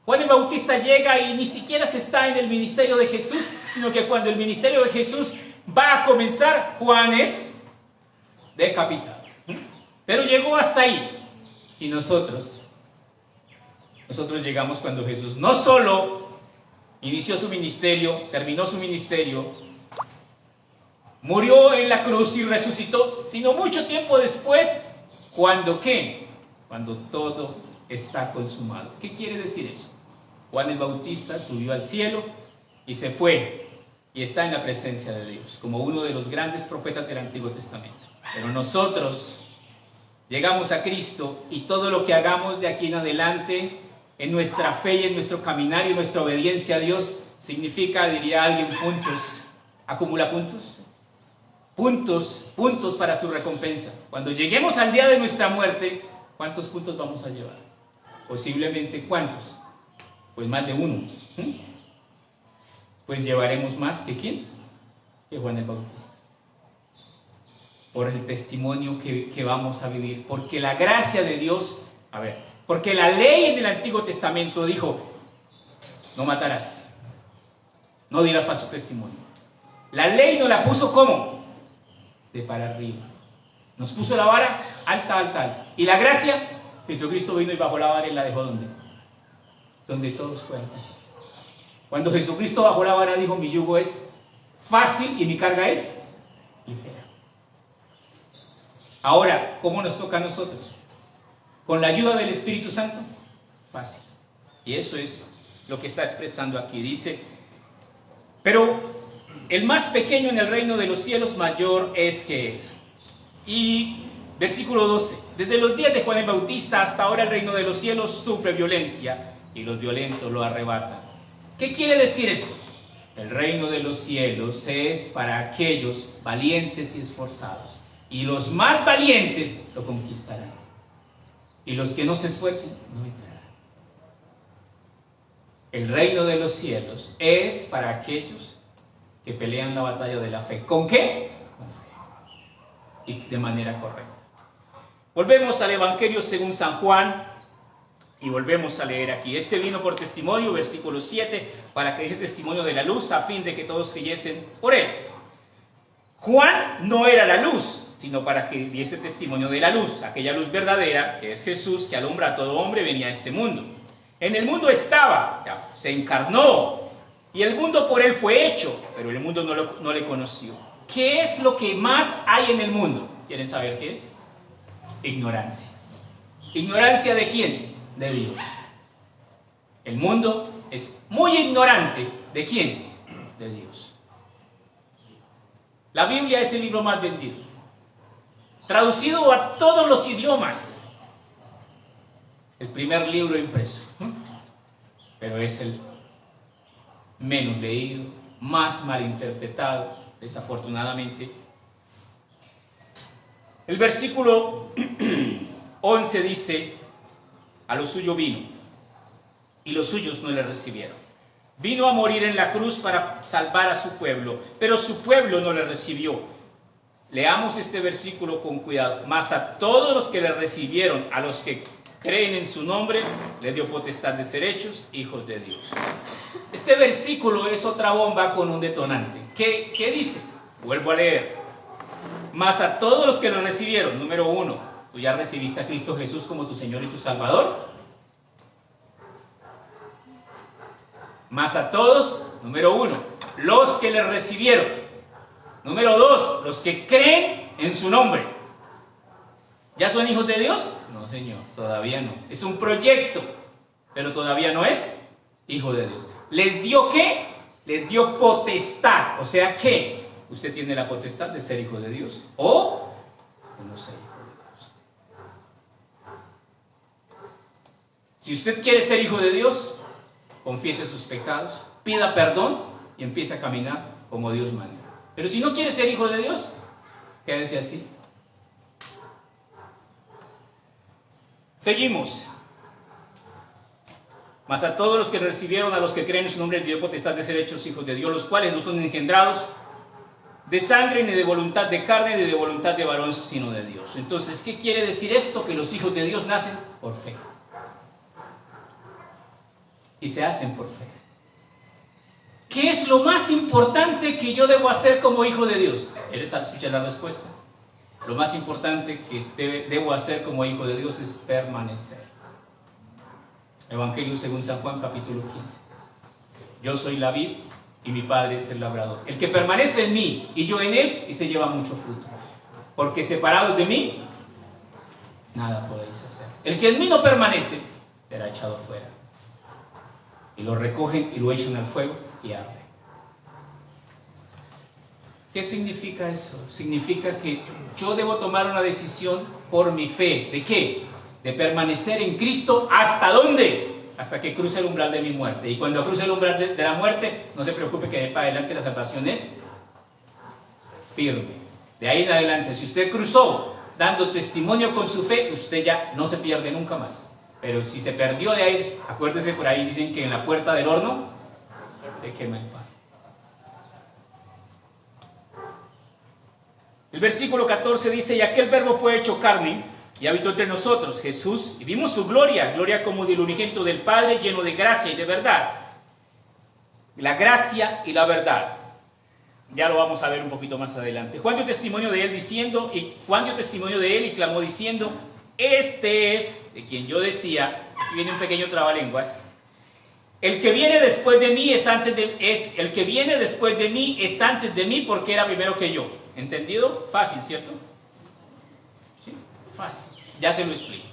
Juan el Bautista llega y ni siquiera se está en el ministerio de Jesús, sino que cuando el ministerio de Jesús va a comenzar, Juan es decapitado. Pero llegó hasta ahí. Y nosotros llegamos cuando Jesús no solo inició su ministerio, terminó su ministerio, murió en la cruz y resucitó, sino mucho tiempo después, cuando ¿qué? Cuando todo está consumado. ¿Qué quiere decir eso? Juan el Bautista subió al cielo y se fue y está en la presencia de Dios, como uno de los grandes profetas del Antiguo Testamento. Pero nosotros llegamos a Cristo y todo lo que hagamos de aquí en adelante, en nuestra fe y en nuestro caminar y en nuestra obediencia a Dios, significa, diría alguien, puntos. ¿Acumula puntos? Puntos para su recompensa. Cuando lleguemos al día de nuestra muerte, ¿cuántos puntos vamos a llevar? Posiblemente, ¿cuántos? Pues más de uno. Pues llevaremos más que ¿quién? Que Juan el Bautista. Por el testimonio que vamos a vivir, porque la gracia de Dios, porque la ley en el Antiguo Testamento dijo: no matarás, no dirás falso testimonio. La ley nos la puso ¿cómo? De para arriba. Nos puso la vara alta. Y la gracia, Jesucristo vino y bajó la vara y la dejó ¿dónde? Donde todos puedan pasar. Cuando Jesucristo bajó la vara, dijo: mi yugo es fácil y mi carga es ligera. Ahora, ¿cómo nos toca a nosotros? ¿Con la ayuda del Espíritu Santo? Fácil. Y eso es lo que está expresando aquí. Dice: pero el más pequeño en el reino de los cielos mayor es que él. Y versículo 12. Desde los días de Juan el Bautista hasta ahora el reino de los cielos sufre violencia y los violentos lo arrebatan. ¿Qué quiere decir esto? El reino de los cielos es para aquellos valientes y esforzados. Y los más valientes lo conquistarán. Y los que no se esfuercen no entrarán. El reino de los cielos es para aquellos que pelean la batalla de la fe. ¿Con qué? Con fe. Y de manera correcta. Volvemos al Evangelio según San Juan. Y volvemos a leer aquí. Este vino por testimonio, versículo 7, para que diese testimonio de la luz, a fin de que todos creyesen por él. Juan no era la luz, sino para que diese testimonio de la luz, aquella luz verdadera, que es Jesús, que alumbra a todo hombre, venía a este mundo. En el mundo estaba, se encarnó, y el mundo por él fue hecho, pero el mundo no le conoció. ¿Qué es lo que más hay en el mundo? ¿Quieren saber qué es? Ignorancia. ¿Ignorancia de quién? De Dios. El mundo es muy ignorante. ¿De quién? De Dios. La Biblia es el libro más vendido, traducido a todos los idiomas. El primer libro impreso, pero es el menos leído, más malinterpretado, desafortunadamente. El versículo 11 dice: a lo suyo vino, y los suyos no le recibieron. Vino a morir en la cruz para salvar a su pueblo, pero su pueblo no le recibió. Leamos este versículo con cuidado. Mas a todos los que le recibieron, a los que creen en su nombre, les dio potestad de ser hechos hijos de Dios. Este versículo es otra bomba con un detonante. ¿Qué dice? Vuelvo a leer. Mas a todos los que lo recibieron, número 1, tú ya recibiste a Cristo Jesús como tu Señor y tu Salvador. Mas a todos, número 1, los que le recibieron. Número 2, los que creen en su nombre. ¿Ya son hijos de Dios? No, Señor, todavía no. Es un proyecto, pero todavía no es hijo de Dios. ¿Les dio qué? Les dio potestad. O sea que usted tiene la potestad de ser hijo de Dios o de no ser hijo de Dios. Si usted quiere ser hijo de Dios, confiese sus pecados, pida perdón y empiece a caminar como Dios manda. Pero si no quiere ser hijo de Dios, quédese así. Seguimos. Mas a todos los que recibieron, a los que creen en su nombre, les dio potestad de ser hechos hijos de Dios, los cuales no son engendrados de sangre, ni de voluntad de carne, ni de voluntad de varón, sino de Dios. Entonces, ¿qué quiere decir esto? Que los hijos de Dios nacen por fe. Y se hacen por fe. ¿Qué es lo más importante que yo debo hacer como hijo de Dios? ¿Quieres escuchar la respuesta? Lo más importante que debo hacer como hijo de Dios es permanecer. Evangelio según San Juan, capítulo 15. Yo soy la vid y mi Padre es el labrador. El que permanece en mí y yo en él, este lleva mucho fruto. Porque separados de mí, nada podéis hacer. El que en mí no permanece, será echado fuera. Y lo recogen y lo echan al fuego y arde. ¿Qué significa eso? Significa que yo debo tomar una decisión por mi fe. ¿De qué? De permanecer en Cristo. ¿Hasta dónde? Hasta que cruce el umbral de mi muerte. Y cuando cruce el umbral de la muerte, no se preocupe que de para adelante la salvación es firme. De ahí en adelante, si usted cruzó dando testimonio con su fe, usted ya no se pierde nunca más. Pero si se perdió de ahí, acuérdese, por ahí dicen que en la puerta del horno se quema el pan. El versículo 14 dice: y aquel verbo fue hecho carne y habitó entre nosotros, Jesús, y vimos su gloria, gloria como del unigénito del Padre, lleno de gracia y de verdad. La gracia y la verdad. Ya lo vamos a ver un poquito más adelante. Juan dio testimonio de él diciendo, y clamó diciendo: este es de quien yo decía. Aquí viene un pequeño trabalenguas. El que viene después de mí el que viene después de mí es antes de mí, porque era primero que yo. ¿Entendido? Fácil, ¿cierto? ¿Sí? Fácil. Ya se lo explico.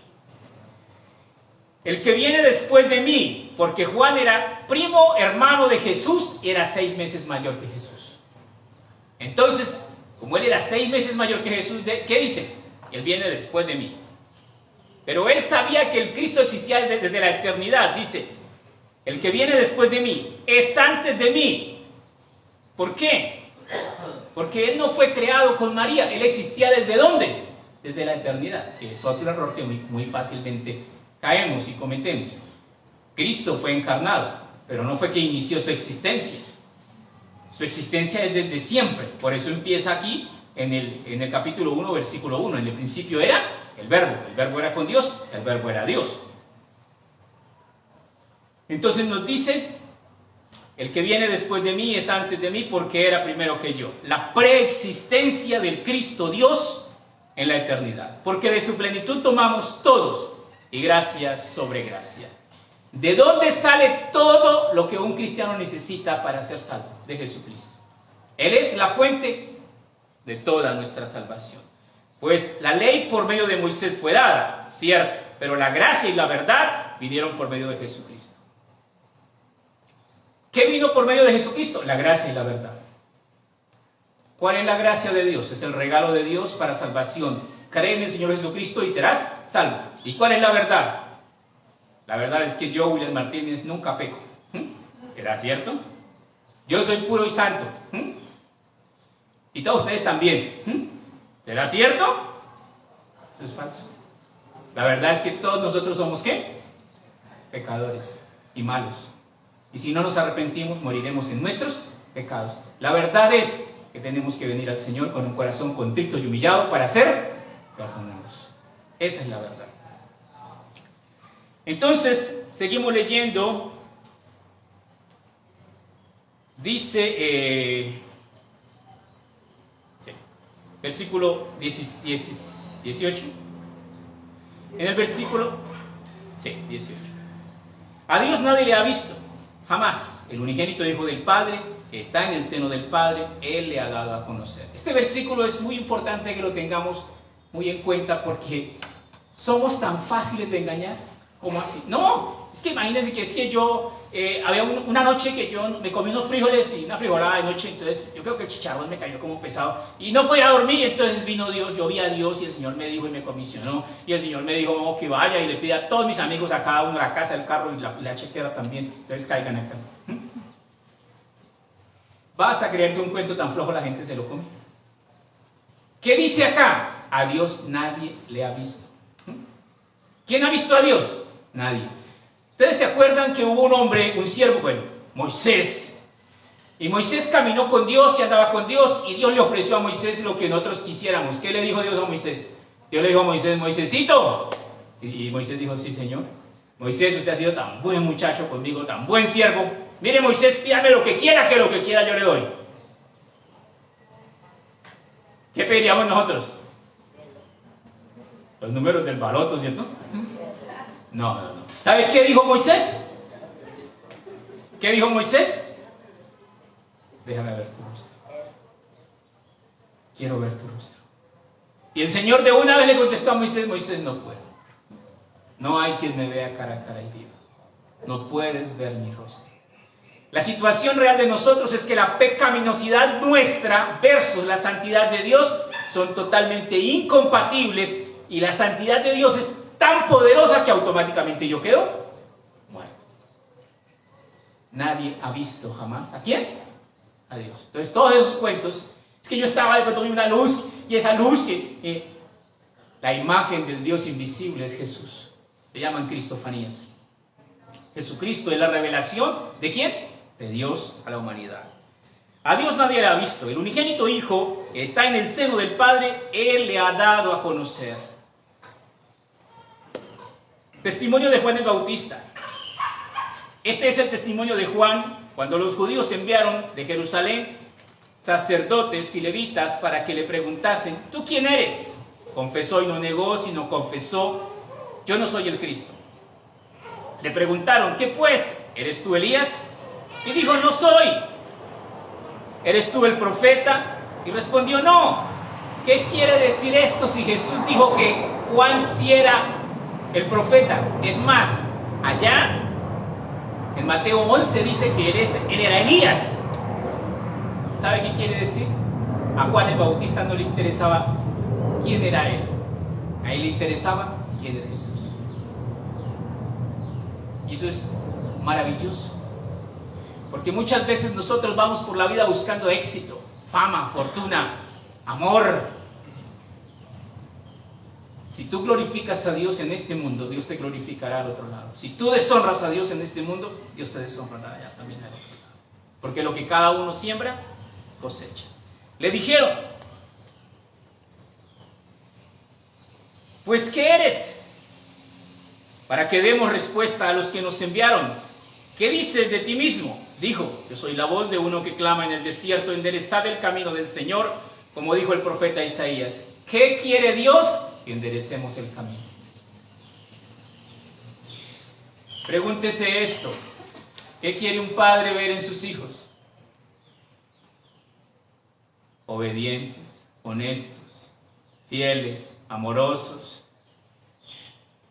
El que viene después de mí, porque Juan era primo hermano de Jesús y era 6 meses mayor que Jesús. Entonces, como él era 6 meses mayor que Jesús, ¿qué dice? Él viene después de mí. Pero él sabía que el Cristo existía desde la eternidad. Dice: el que viene después de mí es antes de mí. ¿Por qué? Porque él no fue creado con María. Él existía ¿desde dónde? Desde la eternidad. Que es otro error que muy fácilmente caemos y cometemos. Cristo fue encarnado, pero no fue que inició su existencia. Su existencia es desde siempre. Por eso empieza aquí en el capítulo 1, versículo 1. En el principio era el verbo era con Dios, el verbo era Dios. Entonces nos dice: el que viene después de mí es antes de mí, porque era primero que yo. La preexistencia del Cristo Dios en la eternidad. Porque de su plenitud tomamos todos, y gracia sobre gracia. ¿De dónde sale todo lo que un cristiano necesita para ser salvo? De Jesucristo. Él es la fuente de toda nuestra salvación. Pues la ley por medio de Moisés fue dada, cierto, pero la gracia y la verdad vinieron por medio de Jesucristo. ¿Qué vino por medio de Jesucristo? La gracia y la verdad. ¿Cuál es la gracia de Dios? Es el regalo de Dios para salvación. Cree en el Señor Jesucristo y serás salvo. ¿Y cuál es la verdad? La verdad es que yo, William Martínez, nunca peco. ¿Será cierto? Yo soy puro y santo. Y todos ustedes también. ¿Será cierto? Eso es falso. La verdad es que todos nosotros somos ¿qué? Pecadores y malos. Y si no nos arrepentimos, moriremos en nuestros pecados. La verdad es que tenemos que venir al Señor con un corazón contrito y humillado para ser perdonados. Esa es la verdad. Entonces, seguimos leyendo. Dice, versículo 18. En el versículo 18. A Dios nadie le ha visto, jamás. El unigénito Hijo del Padre, que está en el seno del Padre, Él le ha dado a conocer. Este versículo es muy importante que lo tengamos muy en cuenta porque somos tan fáciles de engañar. ¿Cómo así? No, es que imagínense que es que yo, había una noche que yo me comí unos frijoles y una frijolada de noche, entonces yo creo que el chicharrón me cayó como pesado y no podía dormir, y entonces vino Dios, yo vi a Dios y el Señor me dijo y me comisionó, y el Señor me dijo que vaya y le pida a todos mis amigos a cada uno la casa, el carro y la chequera también, entonces caigan acá. ¿Vas a creer que un cuento tan flojo la gente se lo come? ¿Qué dice acá? A Dios nadie le ha visto. ¿Quién ha visto a Dios? Nadie. ¿Ustedes se acuerdan que hubo un hombre, un siervo, bueno, Moisés? Y Moisés caminó con Dios y andaba con Dios, y Dios le ofreció a Moisés lo que nosotros quisiéramos. ¿Qué le dijo Dios a Moisés? Dios le dijo a Moisés, Moisésito. Y Moisés dijo, sí, Señor. Moisés, usted ha sido tan buen muchacho conmigo, tan buen siervo. Mire, Moisés, pídame lo que quiera, que lo que quiera yo le doy. ¿Qué pediríamos nosotros? Los números del baloto, ¿cierto? No. ¿Sabe qué dijo Moisés? ¿Qué dijo Moisés? Déjame ver tu rostro. Quiero ver tu rostro. Y el Señor de una vez le contestó a Moisés, Moisés, no puedo. No hay quien me vea cara a cara y viva. No puedes ver mi rostro. La situación real de nosotros es que la pecaminosidad nuestra versus la santidad de Dios son totalmente incompatibles, y la santidad de Dios es tan poderosa que automáticamente yo quedo muerto. Nadie ha visto jamás. ¿A quién? A Dios. Entonces todos esos cuentos, es que yo estaba, de pronto vi una luz, y esa luz que la imagen del Dios invisible es Jesús. Le llaman cristofanías. Jesucristo es la revelación ¿de quién? De Dios a la humanidad. A Dios nadie le ha visto. El unigénito Hijo que está en el seno del Padre, Él le ha dado a conocer. Testimonio de Juan el Bautista. Este es el testimonio de Juan cuando los judíos enviaron de Jerusalén sacerdotes y levitas para que le preguntasen, ¿tú quién eres? Confesó y no negó, sino confesó, yo no soy el Cristo. Le preguntaron, ¿qué pues? ¿Eres tú Elías? Y dijo, no soy. ¿Eres tú el profeta? Y respondió, no. ¿Qué quiere decir esto si Jesús dijo que Juan sí era el profeta? Es más, allá en Mateo 11 dice que él era Elías. ¿Sabe qué quiere decir? A Juan el Bautista no le interesaba quién era él. A él le interesaba quién es Jesús. Y eso es maravilloso. Porque muchas veces nosotros vamos por la vida buscando éxito, fama, fortuna, amor. Si tú glorificas a Dios en este mundo, Dios te glorificará al otro lado. Si tú deshonras a Dios en este mundo, Dios te deshonrará allá también al otro lado. Porque lo que cada uno siembra, cosecha. Le dijeron, pues ¿qué eres? Para que demos respuesta a los que nos enviaron. ¿Qué dices de ti mismo? Dijo, yo soy la voz de uno que clama en el desierto, enderezad el camino del Señor, como dijo el profeta Isaías. ¿Qué quiere Dios? Que enderecemos el camino. Pregúntese esto, ¿qué quiere un padre ver en sus hijos? Obedientes, honestos, fieles, amorosos.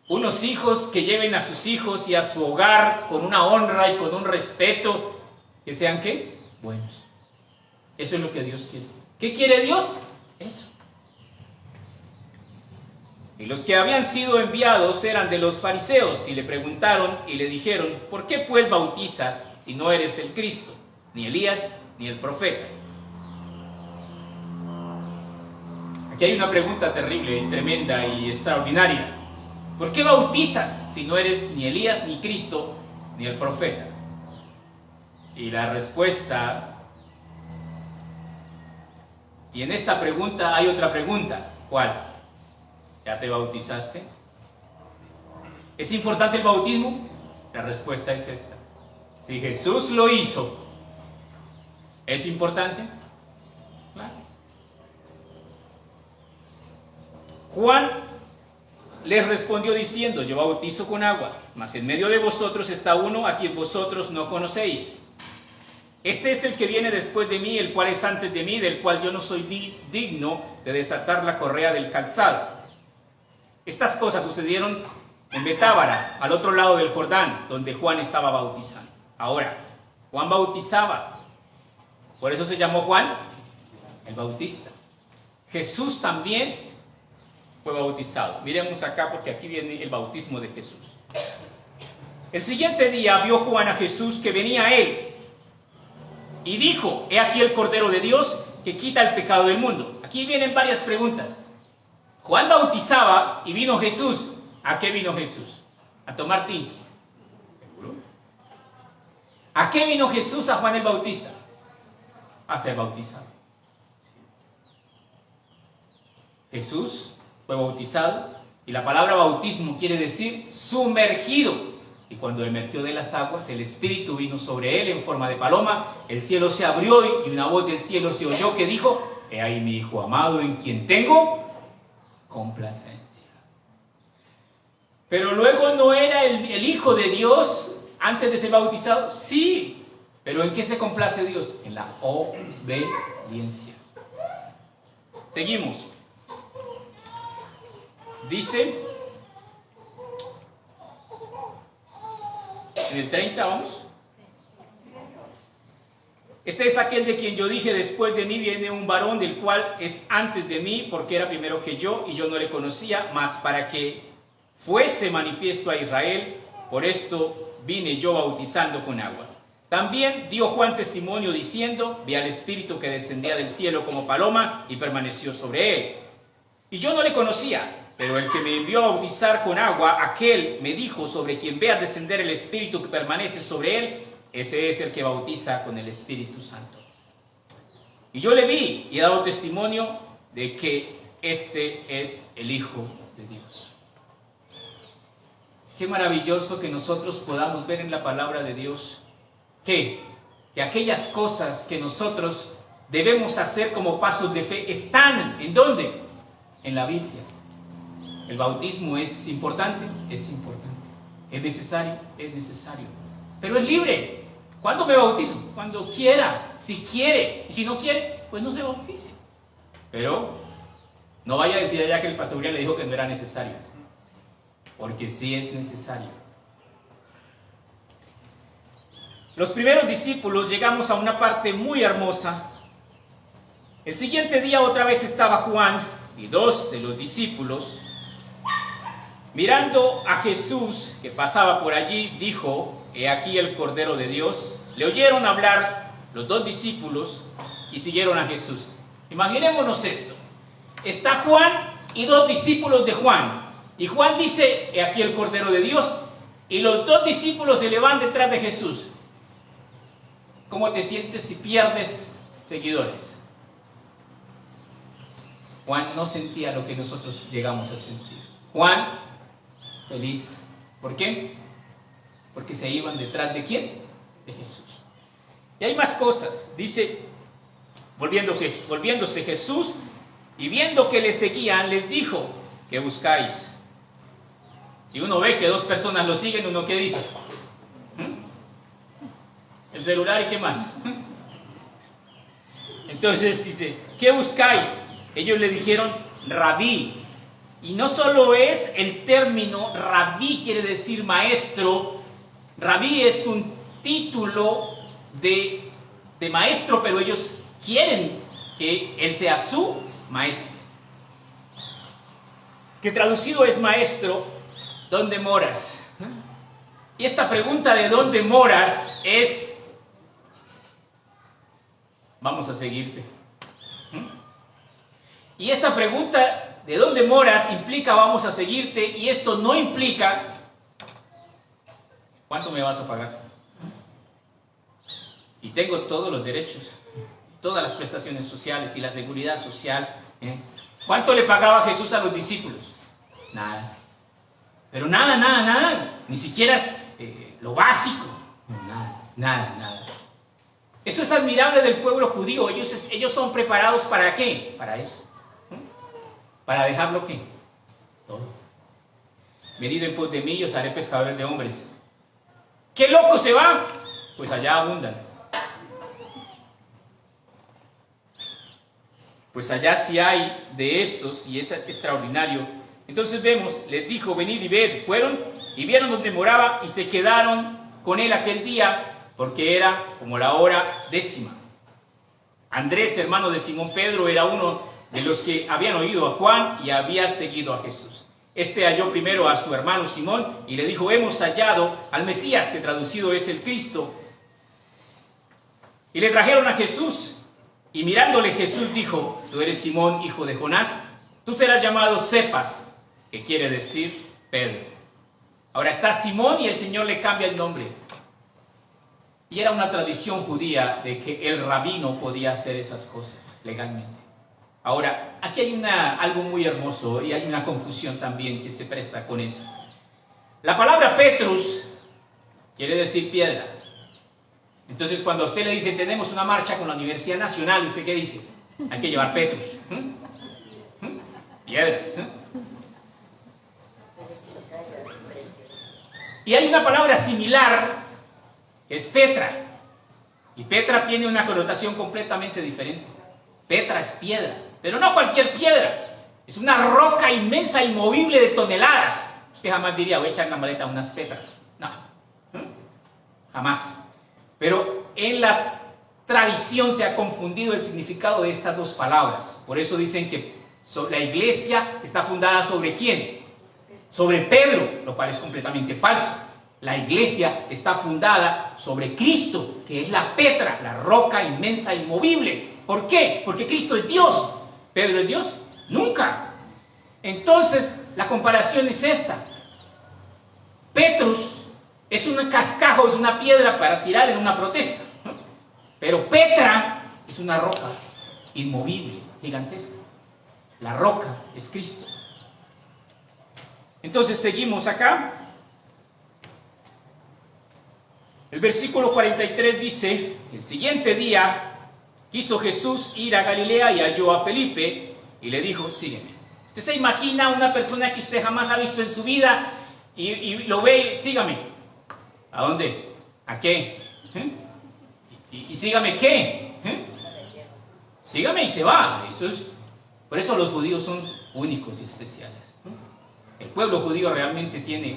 Unos hijos que lleven a sus hijos y a su hogar con una honra y con un respeto, que sean ¿qué? Buenos. Eso es lo que Dios quiere. ¿Qué quiere Dios? Eso. Y los que habían sido enviados eran de los fariseos, y le preguntaron y le dijeron, ¿por qué pues bautizas si no eres el Cristo, ni Elías, ni el profeta? Aquí hay una pregunta terrible, tremenda y extraordinaria. ¿Por qué bautizas si no eres ni Elías, ni Cristo, ni el profeta? Y la respuesta, y en esta pregunta hay otra pregunta. ¿Cuál? ¿Ya te bautizaste? ¿Es importante el bautismo? La respuesta es esta. Si Jesús lo hizo, ¿es importante? Claro. Juan les respondió diciendo: yo bautizo con agua, mas en medio de vosotros está uno a quien vosotros no conocéis. Este es el que viene después de mí, el cual es antes de mí, del cual yo no soy digno de desatar la correa del calzado. Estas cosas sucedieron en Betábara, al otro lado del Jordán, donde Juan estaba bautizando. Ahora, Juan bautizaba, por eso se llamó Juan el Bautista. Jesús también fue bautizado. Miremos acá, porque aquí viene el bautismo de Jesús. El siguiente día vio Juan a Jesús que venía a él y dijo: he aquí el Cordero de Dios que quita el pecado del mundo. Aquí vienen varias preguntas. Juan bautizaba y vino Jesús. ¿A qué vino Jesús? A tomar tinto. ¿Seguro? ¿A qué vino Jesús a Juan el Bautista? A ser bautizado. Jesús fue bautizado, y la palabra bautismo quiere decir sumergido. Y cuando emergió de las aguas, el Espíritu vino sobre él en forma de paloma, el cielo se abrió y una voz del cielo se oyó que dijo: he ahí mi Hijo amado, en quien tengo complacencia. Pero luego, ¿no era el Hijo de Dios antes de ser bautizado? Sí, pero ¿en qué se complace Dios? En la obediencia. Seguimos. Dice en el 30, vamos. Este es aquel de quien yo dije: después de mí viene un varón, del cual es antes de mí, porque era primero que yo, y yo no le conocía, mas para que fuese manifiesto a Israel, por esto vine yo bautizando con agua. También dio Juan testimonio diciendo: vi al Espíritu que descendía del cielo como paloma y permaneció sobre él. Y yo no le conocía, pero el que me envió a bautizar con agua, aquel me dijo: sobre quien vea descender el Espíritu que permanece sobre él, ese es el que bautiza con el Espíritu Santo. Y yo le vi y he dado testimonio de que este es el Hijo de Dios. Qué maravilloso que nosotros podamos ver en la palabra de Dios que aquellas cosas que nosotros debemos hacer como pasos de fe están, ¿en dónde? En la Biblia. El bautismo es importante, es importante. Es necesario, es necesario. Pero es libre. ¿Cuándo me bautizo? Cuando quiera, si quiere. Y si no quiere, pues no se bautice. Pero no vaya a decir allá que el pastor Uriel le dijo que no era necesario. Porque sí es necesario. Los primeros discípulos llegamos a una parte muy hermosa. El siguiente día otra vez estaba Juan y dos de los discípulos. Mirando a Jesús que pasaba por allí, dijo: he aquí el Cordero de Dios. Le oyeron hablar los dos discípulos y siguieron a Jesús. Imaginémonos esto. Está Juan y dos discípulos de Juan. Y Juan dice: he aquí el Cordero de Dios. Y los dos discípulos se le van detrás de Jesús. ¿Cómo te sientes si pierdes seguidores? Juan no sentía lo que nosotros llegamos a sentir. Juan, feliz. ¿Por qué? Porque se iban detrás de ¿quién? De Jesús. Y hay más cosas. Dice, volviéndose Jesús y viendo que le seguían, les dijo: ¿qué buscáis? Si uno ve que dos personas lo siguen, ¿uno qué dice? El celular y qué más. Entonces dice: ¿qué buscáis? Ellos le dijeron: Rabí. Y no solo es el término rabí, quiere decir maestro. Rabí es un título de maestro, pero ellos quieren que él sea su maestro. Que traducido es maestro, ¿dónde moras? Y esta pregunta de ¿dónde moras? Es: vamos a seguirte. Y esa pregunta de ¿dónde moras? Implica vamos a seguirte, y esto no implica ¿cuánto me vas a pagar? Y tengo todos los derechos, todas las prestaciones sociales y la seguridad social. ¿Cuánto le pagaba Jesús a los discípulos? Nada. Pero nada, ni siquiera es lo básico. Nada. Eso es admirable del pueblo judío. Ellos son preparados ¿para qué? Para eso. ¿Para dejarlo qué? Todo. Venid en pos de mí y os haré pescadores de hombres. ¿Qué loco se va? Pues allá abundan. Pues allá sí hay de estos y es extraordinario. Entonces vemos, les dijo, venid y ved. Fueron y vieron donde moraba y se quedaron con él aquel día, porque era como la hora 10. Andrés, hermano de Simón Pedro, era uno de los que habían oído a Juan y había seguido a Jesús. Este halló primero a su hermano Simón y le dijo, hemos hallado al Mesías, que traducido es el Cristo. Y le trajeron a Jesús, y mirándole Jesús dijo, tú eres Simón, hijo de Jonás, tú serás llamado Cefas, que quiere decir Pedro. Ahora está Simón y el Señor le cambia el nombre. Y era una tradición judía de que el rabino podía hacer esas cosas legalmente. Ahora, aquí hay algo muy hermoso y hay una confusión también que se presta con esto. La palabra Petrus quiere decir piedra. Entonces, cuando a usted le dice, tenemos una marcha con la Universidad Nacional, ¿usted qué dice? Hay que llevar Petrus. Piedras. Y hay una palabra similar, que es Petra. Y Petra tiene una connotación completamente diferente. Petra es piedra, pero no cualquier piedra. Es una roca inmensa, inmovible de toneladas. Usted jamás diría, voy a echar en la maleta unas Petras. No, jamás. Pero en la tradición se ha confundido el significado de estas dos palabras. Por eso dicen que la iglesia está fundada ¿sobre quién? Sobre Pedro, lo cual es completamente falso. La iglesia está fundada sobre Cristo, que es la Petra, la roca inmensa, inmovible. ¿Por qué? Porque Cristo es Dios. ¿Pedro es Dios? Nunca. Entonces, la comparación es esta. Petrus es un cascajo, es una piedra para tirar en una protesta. Pero Petra es una roca inmovible, gigantesca. La roca es Cristo. Entonces, seguimos acá. El versículo 43 dice, el siguiente día quiso Jesús ir a Galilea y halló a Felipe y le dijo, sígueme. Usted se imagina a una persona que usted jamás ha visto en su vida y lo ve, sígame. ¿A dónde? ¿A qué? ¿Y sígame qué? Sígame y se va. Por eso los judíos son únicos y especiales. El pueblo judío realmente tiene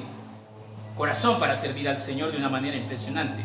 corazón para servir al Señor de una manera impresionante.